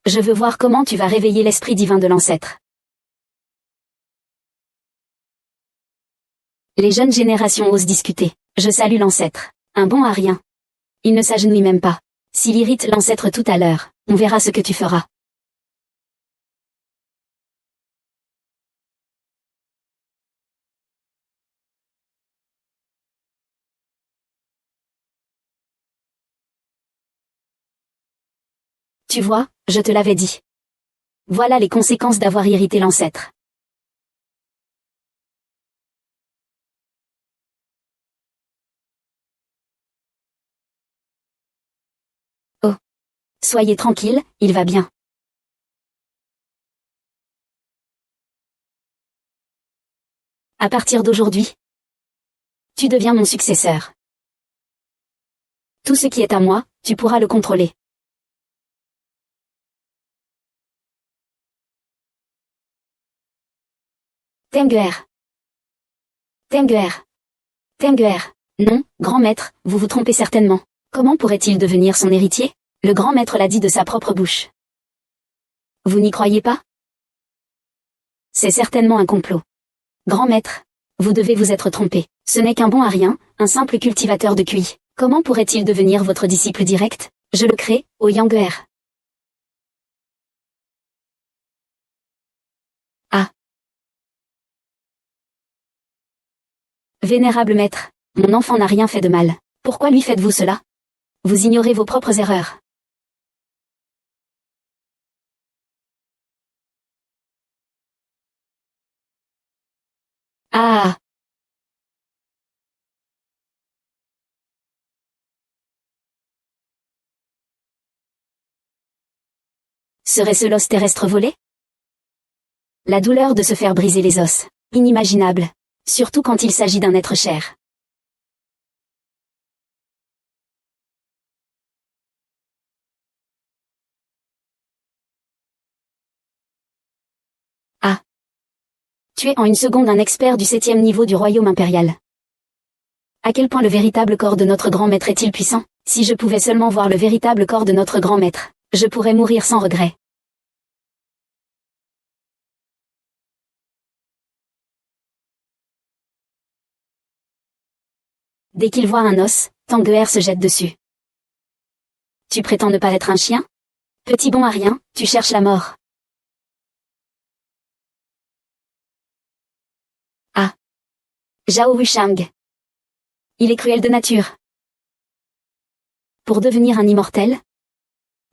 [SPEAKER 1] Je veux voir comment tu vas réveiller l'esprit divin de l'ancêtre. Les jeunes générations osent discuter. Je salue l'ancêtre. Un bon à rien. Il ne s'agenouille même pas. S'il irrite l'ancêtre tout à l'heure, on verra ce que tu feras. Tu vois, je te l'avais dit. Voilà les conséquences d'avoir irrité l'ancêtre. Oh. Soyez tranquille, il va bien. À partir d'aujourd'hui, tu deviens mon successeur. Tout ce qui est à moi, tu pourras le contrôler. Tenguer. Tenguer. Tenguer. Non, grand maître, vous vous trompez certainement. Comment pourrait-il devenir son héritier? Le grand maître l'a dit de sa propre bouche. Vous n'y croyez pas? C'est certainement un complot. Grand maître, vous devez vous être trompé. Ce n'est qu'un bon à rien, un simple cultivateur de cuit. Comment pourrait-il devenir votre disciple direct? Je le crée, au Yanger. Ah. Vénérable maître, mon enfant n'a rien fait de mal. Pourquoi lui faites-vous cela? Vous ignorez vos propres erreurs. Ah! Serait-ce l'os terrestre volé? La douleur de se faire briser les os. Inimaginable. Surtout quand il s'agit d'un être cher. Ah. Tu es en une seconde un expert du 7e niveau du royaume impérial. À quel point le véritable corps de notre grand maître est-il puissant? Si je pouvais seulement voir le véritable corps de notre grand maître, je pourrais mourir sans regret. Dès qu'il voit un os, Tanguer se jette dessus. Tu prétends ne pas être un chien? Petit bon à rien, tu cherches la mort. Ah. Zhao Wushang. Il est cruel de nature. Pour devenir un immortel,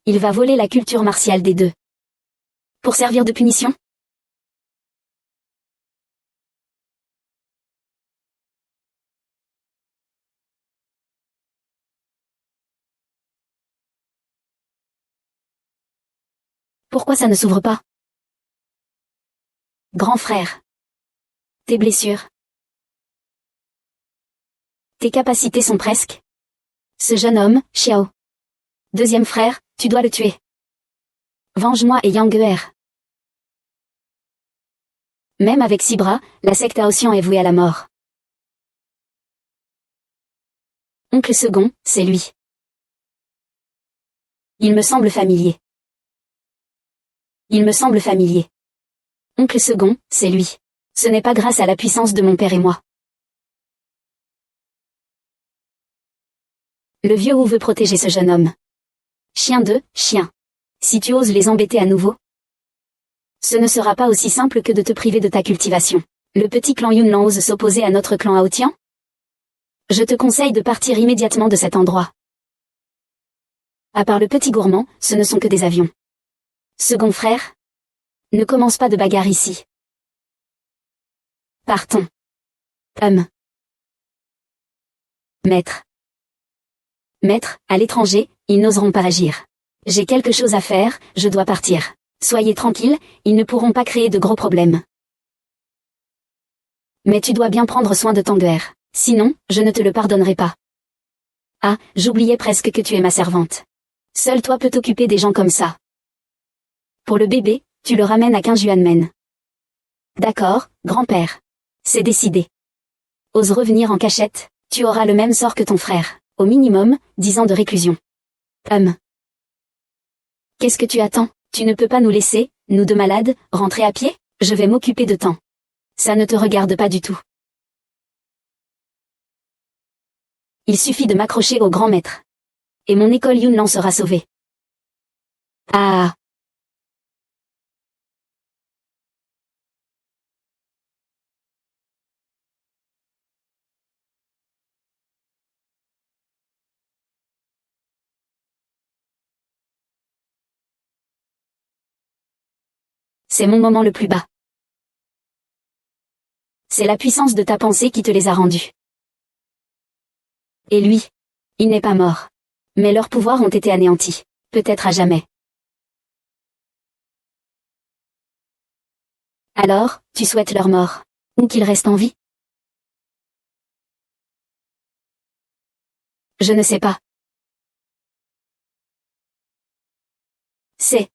[SPEAKER 1] il va voler la culture martiale des deux. Pour servir de punition? Pourquoi ça ne s'ouvre pas? Grand frère. Tes blessures. Tes capacités sont presque. Ce jeune homme, Xiao. Deuxième frère, tu dois le tuer. Venge-moi et Yang Guer. Même avec 6 bras, la secte Aotian est vouée à la mort. Oncle second, c'est lui. Il me semble familier. Il me semble familier. Oncle second, c'est lui. Ce n'est pas grâce à la puissance de mon père et moi. Le vieux Wu veut protéger ce jeune homme. Chien de, chien. Si tu oses les embêter à nouveau, ce ne sera pas aussi simple que de te priver de ta cultivation. Le petit clan Yunnan ose s'opposer à notre clan Aotian? Je te conseille de partir immédiatement de cet endroit. À part le petit gourmand, ce ne sont que des avions. Second frère, ne commence pas de bagarre ici. Partons. Maître. Maître, à l'étranger, ils n'oseront pas agir. J'ai quelque chose à faire, je dois partir. Soyez tranquille, ils ne pourront pas créer de gros problèmes. Mais tu dois bien prendre soin de Tanguer. Sinon, je ne te le pardonnerai pas. Ah, j'oubliais presque que tu es ma servante. Seul toi peux t'occuper des gens comme ça. Pour le bébé, tu le ramènes à 15 yuanmen. D'accord, grand-père. C'est décidé. Ose revenir en cachette, tu auras le même sort que ton frère. Au minimum, 10 ans de réclusion. Qu'est-ce que tu attends? Tu ne peux pas nous laisser, nous deux malades, rentrer à pied? Je vais m'occuper de temps. Ça ne te regarde pas du tout. Il suffit de m'accrocher au grand maître. Et mon école Yunnan sera sauvée. Ah! C'est mon moment le plus bas. C'est la puissance de ta pensée qui te les a rendus. Et lui, il n'est pas mort. Mais leurs pouvoirs ont été anéantis. Peut-être à jamais. Alors, tu souhaites leur mort. Ou qu'ils restent en vie? Je ne sais pas. C'est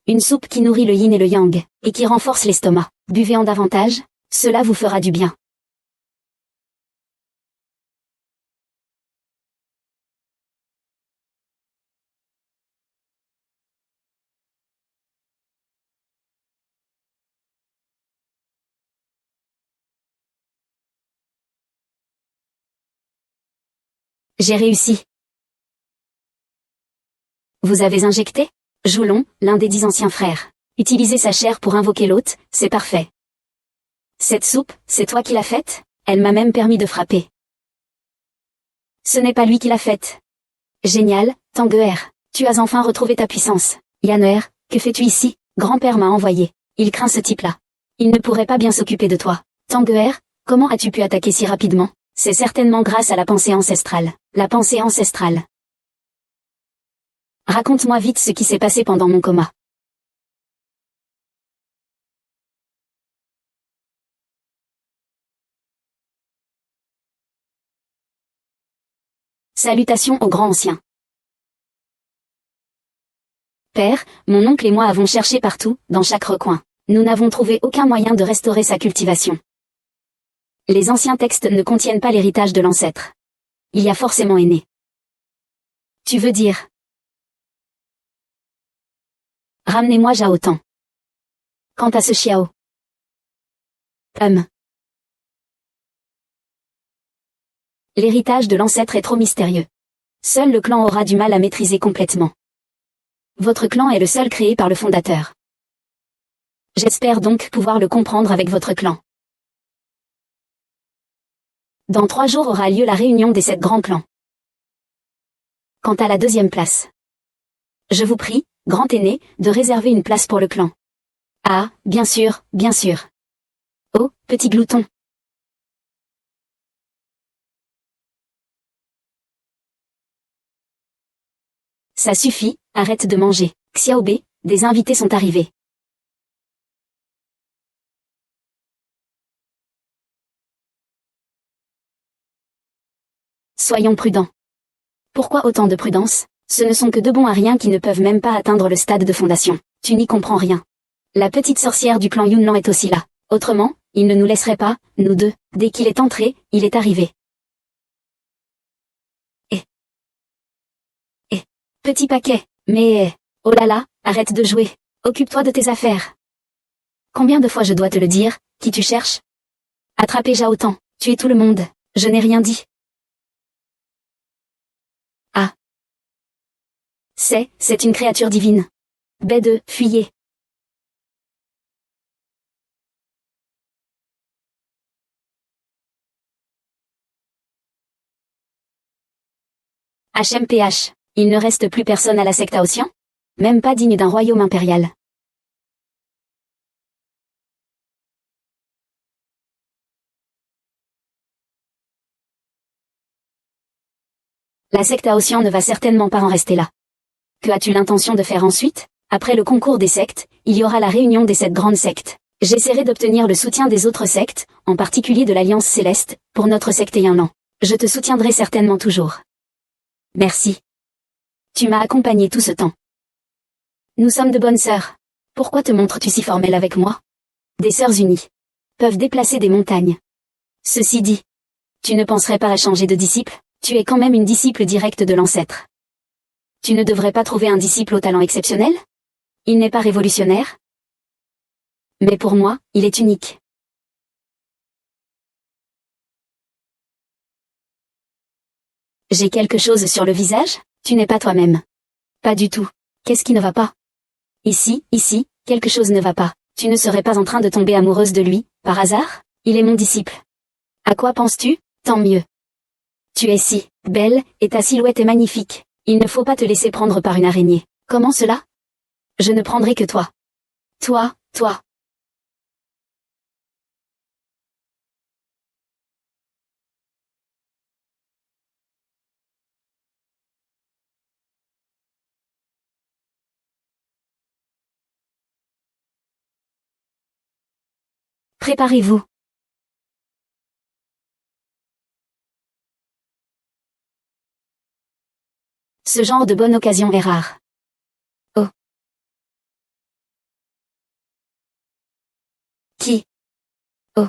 [SPEAKER 1] une soupe qui nourrit le yin et le yang, et qui renforce l'estomac. Buvez en davantage, cela vous fera du bien. J'ai réussi. Vous avez injecté? Joulon, l'un des 10 anciens frères. Utilisez sa chair pour invoquer l'hôte, c'est parfait. Cette soupe, c'est toi qui l'as faite? Elle m'a même permis de frapper. Ce n'est pas lui qui l'a faite. Génial, Tanguer. Tu as enfin retrouvé ta puissance. Yanner, que fais-tu ici? Grand-père m'a envoyé. Il craint ce type-là. Il ne pourrait pas bien s'occuper de toi. Tanguer, comment as-tu pu attaquer si rapidement? C'est certainement grâce à la pensée ancestrale. La pensée ancestrale. Raconte-moi vite ce qui s'est passé pendant mon coma. Salutations au grand ancien. Père, mon oncle et moi avons cherché partout, dans chaque recoin. Nous n'avons trouvé aucun moyen de restaurer sa cultivation. Les anciens textes ne contiennent pas l'héritage de l'ancêtre. Il y a forcément aîné. Tu veux dire? Ramenez-moi Zhao Tang. Quant à ce Xiao. L'héritage de l'ancêtre est trop mystérieux. Seul le clan aura du mal à maîtriser complètement. Votre clan est le seul créé par le fondateur. J'espère donc pouvoir le comprendre avec votre clan. Dans 3 jours aura lieu la réunion des 7 grands clans. Quant à la 2e place. Je vous prie, grand aîné, de réserver une place pour le clan. Ah, bien sûr, bien sûr. Oh, petit glouton. Ça suffit, arrête de manger. Xiaobei, des invités sont arrivés. Soyons prudents. Pourquoi autant de prudence? Ce ne sont que 2 bons à rien qui ne peuvent même pas atteindre le stade de fondation. Tu n'y comprends rien. La petite sorcière du clan Yunnan est aussi là. Autrement, il ne nous laisserait pas, nous deux. Dès qu'il est entré, il est arrivé. Petit paquet. Mais, oh là là, arrête de jouer. Occupe-toi de tes affaires. Combien de fois je dois te le dire, qui tu cherches? Attraper Zhao Tang, tuer tout le monde. Je n'ai rien dit. Ah. C'est une créature divine. B2, fuyez. HMPH. Il ne reste plus personne à la secte Aosyan? Même pas digne d'un royaume impérial. La secte Aosyan ne va certainement pas en rester là. Que as-tu l'intention de faire ensuite? Après le concours des sectes, il y aura la réunion des 7 grandes sectes. J'essaierai d'obtenir le soutien des autres sectes, en particulier de l'Alliance Céleste, pour notre secte Yunnan. Je te soutiendrai certainement toujours. Merci. Tu m'as accompagné tout ce temps. Nous sommes de bonnes sœurs. Pourquoi te montres-tu si formelle avec moi? Des sœurs unies peuvent déplacer des montagnes. Ceci dit, tu ne penserais pas à changer de disciple? Tu es quand même une disciple directe de l'ancêtre. Tu ne devrais pas trouver un disciple au talent exceptionnel? Il n'est pas révolutionnaire? Mais pour moi, il est unique. J'ai quelque chose sur le visage? Tu n'es pas toi-même. Pas du tout. Qu'est-ce qui ne va pas? Ici, quelque chose ne va pas. Tu ne serais pas en train de tomber amoureuse de lui, par hasard? Il est mon disciple. À quoi penses-tu? Tant mieux. Tu es si belle, et ta silhouette est magnifique. Il ne faut pas te laisser prendre par une araignée. Comment cela? Je ne prendrai que toi. Toi. Préparez-vous. Ce genre de bonne occasion est rare. Oh. Qui? Oh.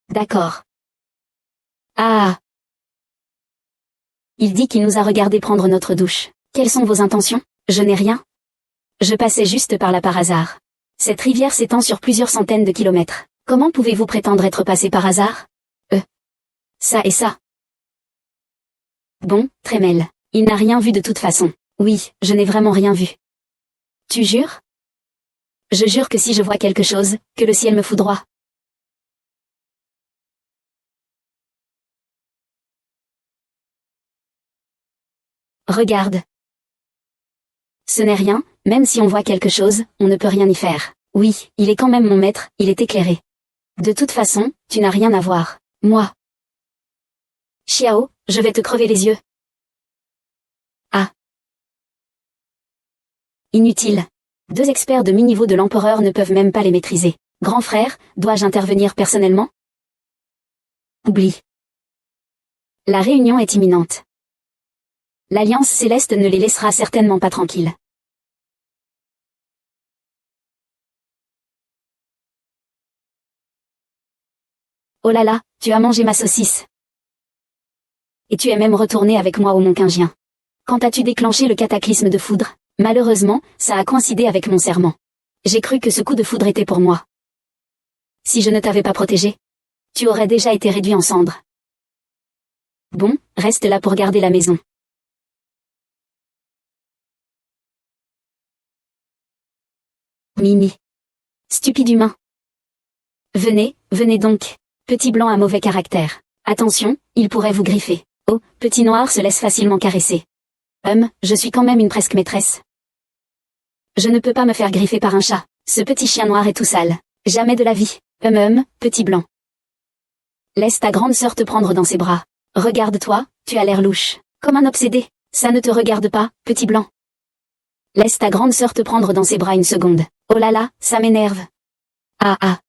[SPEAKER 1] D'accord. Ah. Il dit qu'il nous a regardé prendre notre douche. Quelles sont vos intentions? Je n'ai rien. Je passais juste par là par hasard. Cette rivière s'étend sur plusieurs centaines de kilomètres. Comment pouvez-vous prétendre être passé par hasard? Ça et ça. Bon, Tremel. Il n'a rien vu de toute façon. Oui, je n'ai vraiment rien vu. Tu jures? Je jure que si je vois quelque chose, que le ciel me foudroie. Regarde. Ce n'est rien, même si on voit quelque chose, on ne peut rien y faire. Oui, il est quand même mon maître, il est éclairé. De toute façon, tu n'as rien à voir. Moi. Xiao, je vais te crever les yeux. Ah. Inutile. 2 experts de mi-niveau de l'empereur ne peuvent même pas les maîtriser. Grand frère, dois-je intervenir personnellement? Oublie. La réunion est imminente. L'Alliance Céleste ne les laissera certainement pas tranquilles. Oh là là, tu as mangé ma saucisse. Et tu es même retourné avec moi au Mont Qingjian. Quand as-tu déclenché le cataclysme de foudre? Malheureusement, ça a coïncidé avec mon serment. J'ai cru que ce coup de foudre était pour moi. Si je ne t'avais pas protégé, tu aurais déjà été réduit en cendres. Bon, reste là pour garder la maison. Mimi. Stupide humain. Venez, venez donc. Petit blanc à mauvais caractère. Attention, il pourrait vous griffer. Oh, petit noir se laisse facilement caresser. Je suis quand même une presque maîtresse. Je ne peux pas me faire griffer par un chat. Ce petit chien noir est tout sale. Jamais de la vie. Petit blanc. Laisse ta grande sœur te prendre dans ses bras. Regarde-toi, tu as l'air louche. Comme un obsédé. Ça ne te regarde pas, petit blanc. Laisse ta grande sœur te prendre dans ses bras une seconde. Oh là là, ça m'énerve. Ah ah.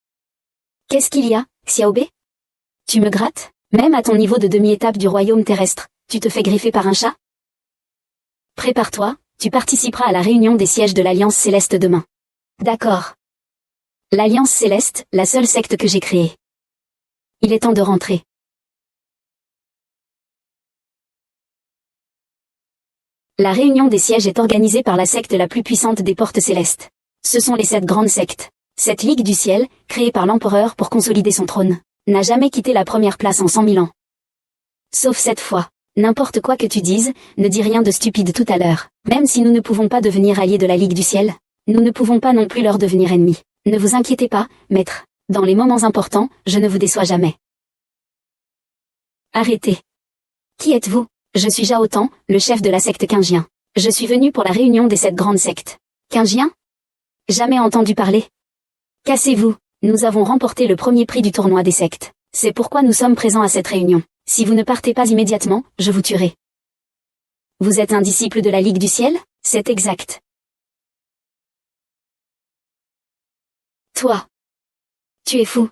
[SPEAKER 1] Qu'est-ce qu'il y a, Xiaobei? Tu me grattes? Même à ton niveau de demi-étape du royaume terrestre, tu te fais griffer par un chat? Prépare-toi, tu participeras à la réunion des sièges de l'Alliance Céleste demain. D'accord. L'Alliance Céleste, la seule secte que j'ai créée. Il est temps de rentrer. La réunion des sièges est organisée par la secte la plus puissante des portes célestes. Ce sont les 7 grandes sectes. Cette Ligue du Ciel, créée par l'empereur pour consolider son trône, n'a jamais quitté la première place en 100 000 ans. Sauf cette fois. N'importe quoi que tu dises, ne dis rien de stupide tout à l'heure. Même si nous ne pouvons pas devenir alliés de la Ligue du Ciel, nous ne pouvons pas non plus leur devenir ennemis. Ne vous inquiétez pas, maître. Dans les moments importants, je ne vous déçois jamais. Arrêtez. Qui êtes-vous? Je suis Zhao Tan, le chef de la secte Qingjian. Je suis venu pour la réunion des 7 grandes sectes. Qingjian? Jamais entendu parler. Cassez-vous. Nous avons remporté le premier prix du tournoi des sectes. C'est pourquoi nous sommes présents à cette réunion. Si vous ne partez pas immédiatement, je vous tuerai. Vous êtes un disciple de la Ligue du Ciel? C'est exact. Toi. Tu es fou.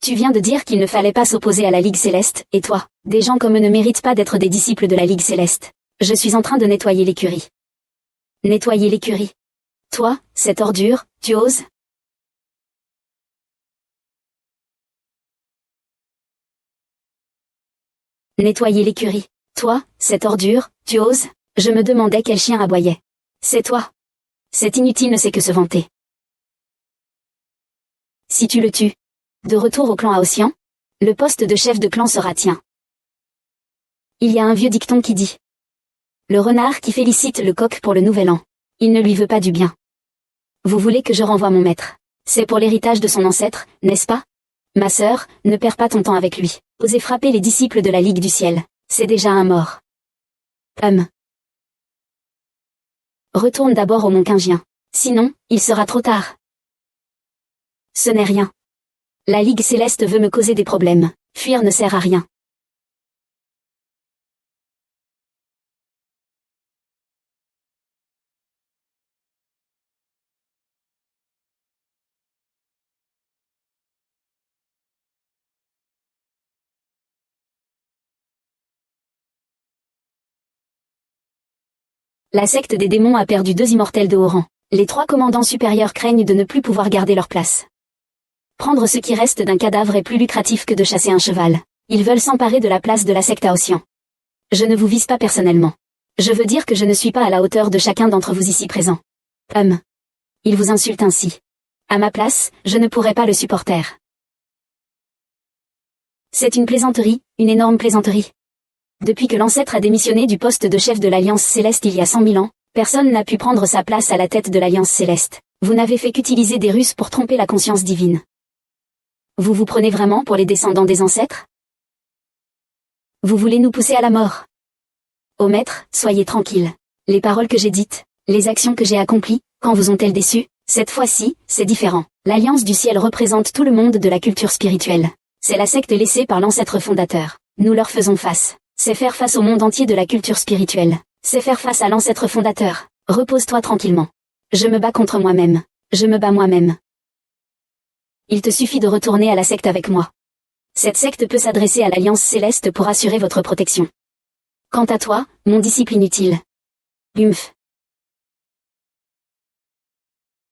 [SPEAKER 1] Tu viens de dire qu'il ne fallait pas s'opposer à la Ligue Céleste, et toi, des gens comme eux ne méritent pas d'être des disciples de la Ligue Céleste. Je suis en train de nettoyer l'écurie. Nettoyer l'écurie. Toi, cette ordure, tu oses? Nettoyer l'écurie. Toi, cette ordure, tu oses? Je me demandais quel chien aboyait. C'est toi. C'est inutile ne sait que se vanter. Si tu le tues. De retour au clan Aosian, le poste de chef de clan sera tien. Il y a un vieux dicton qui dit. Le renard qui félicite le coq pour le nouvel an. Il ne lui veut pas du bien. Vous voulez que je renvoie mon maître. C'est pour l'héritage de son ancêtre, n'est-ce pas? Ma sœur, ne perds pas ton temps avec lui. Osez frapper les disciples de la Ligue du Ciel. C'est déjà un mort. Retourne d'abord au Mont Qingjian. Sinon, il sera trop tard. Ce n'est rien. La Ligue Céleste veut me causer des problèmes. Fuir ne sert à rien. La secte des démons a perdu 2 immortels de haut rang. Les 3 commandants supérieurs craignent de ne plus pouvoir garder leur place. Prendre ce qui reste d'un cadavre est plus lucratif que de chasser un cheval. Ils veulent s'emparer de la place de la secte Aosian. Je ne vous vise pas personnellement. Je veux dire que je ne suis pas à la hauteur de chacun d'entre vous ici présents. Il vous insulte ainsi. À ma place, je ne pourrais pas le supporter. C'est une plaisanterie, une énorme plaisanterie. Depuis que l'ancêtre a démissionné du poste de chef de l'Alliance Céleste il y a 100 000 ans, personne n'a pu prendre sa place à la tête de l'Alliance Céleste. Vous n'avez fait qu'utiliser des ruses pour tromper la conscience divine. Vous vous prenez vraiment pour les descendants des ancêtres? Vous voulez nous pousser à la mort? Ô maître, soyez tranquille. Les paroles que j'ai dites, les actions que j'ai accomplies, quand vous ont-elles déçu? Cette fois-ci, c'est différent. L'Alliance du Ciel représente tout le monde de la culture spirituelle. C'est la secte laissée par l'ancêtre fondateur. Nous leur faisons face. C'est faire face au monde entier de la culture spirituelle. C'est faire face à l'ancêtre fondateur. Repose-toi tranquillement. Je me bats contre moi-même. Je me bats moi-même. Il te suffit de retourner à la secte avec moi. Cette secte peut s'adresser à l'Alliance Céleste pour assurer votre protection. Quant à toi, mon disciple inutile. Humph.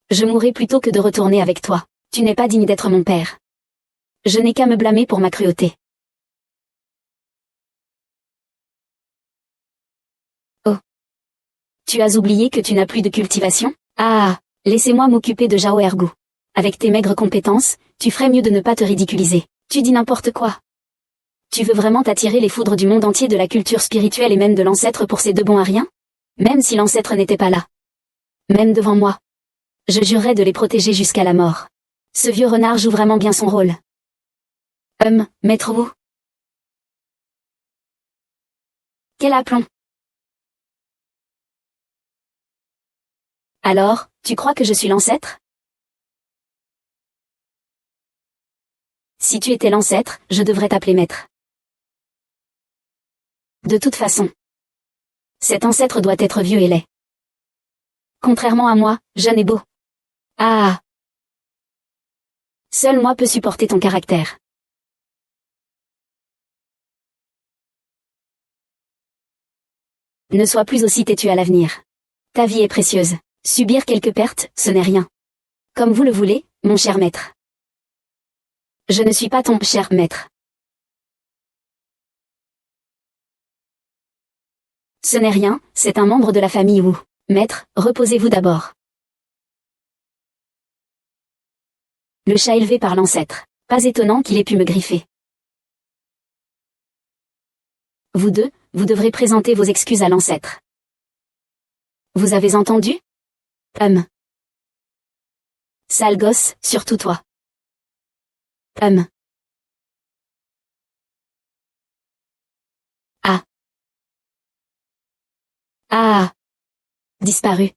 [SPEAKER 1] Je mourrai plutôt que de retourner avec toi. Tu n'es pas digne d'être mon père. Je n'ai qu'à me blâmer pour ma cruauté. Oh. Tu as oublié que tu n'as plus de cultivation? Ah, laissez-moi m'occuper de Zhao Ergu. Avec tes maigres compétences, tu ferais mieux de ne pas te ridiculiser. Tu dis n'importe quoi. Tu veux vraiment t'attirer les foudres du monde entier de la culture spirituelle et même de l'ancêtre pour ces deux bons à rien? Même si l'ancêtre n'était pas là. Même devant moi. Je jurerais de les protéger jusqu'à la mort. Ce vieux renard joue vraiment bien son rôle. Maître Wu. Quel aplomb. Alors, tu crois que je suis l'ancêtre? Si tu étais l'ancêtre, je devrais t'appeler maître. De toute façon. Cet ancêtre doit être vieux et laid. Contrairement à moi, jeune et beau. Ah. Seul moi peux supporter ton caractère. Ne sois plus aussi têtu à l'avenir. Ta vie est précieuse. Subir quelques pertes, ce n'est rien. Comme vous le voulez, mon cher maître. Je ne suis pas ton cher maître. Ce n'est rien, c'est un membre de la famille Wu. Maître, reposez-vous d'abord. Le chat élevé par l'ancêtre. Pas étonnant qu'il ait pu me griffer. Vous deux, vous devrez présenter vos excuses à l'ancêtre. Vous avez entendu? Sale gosse, surtout toi. Ah. Ah. Disparu.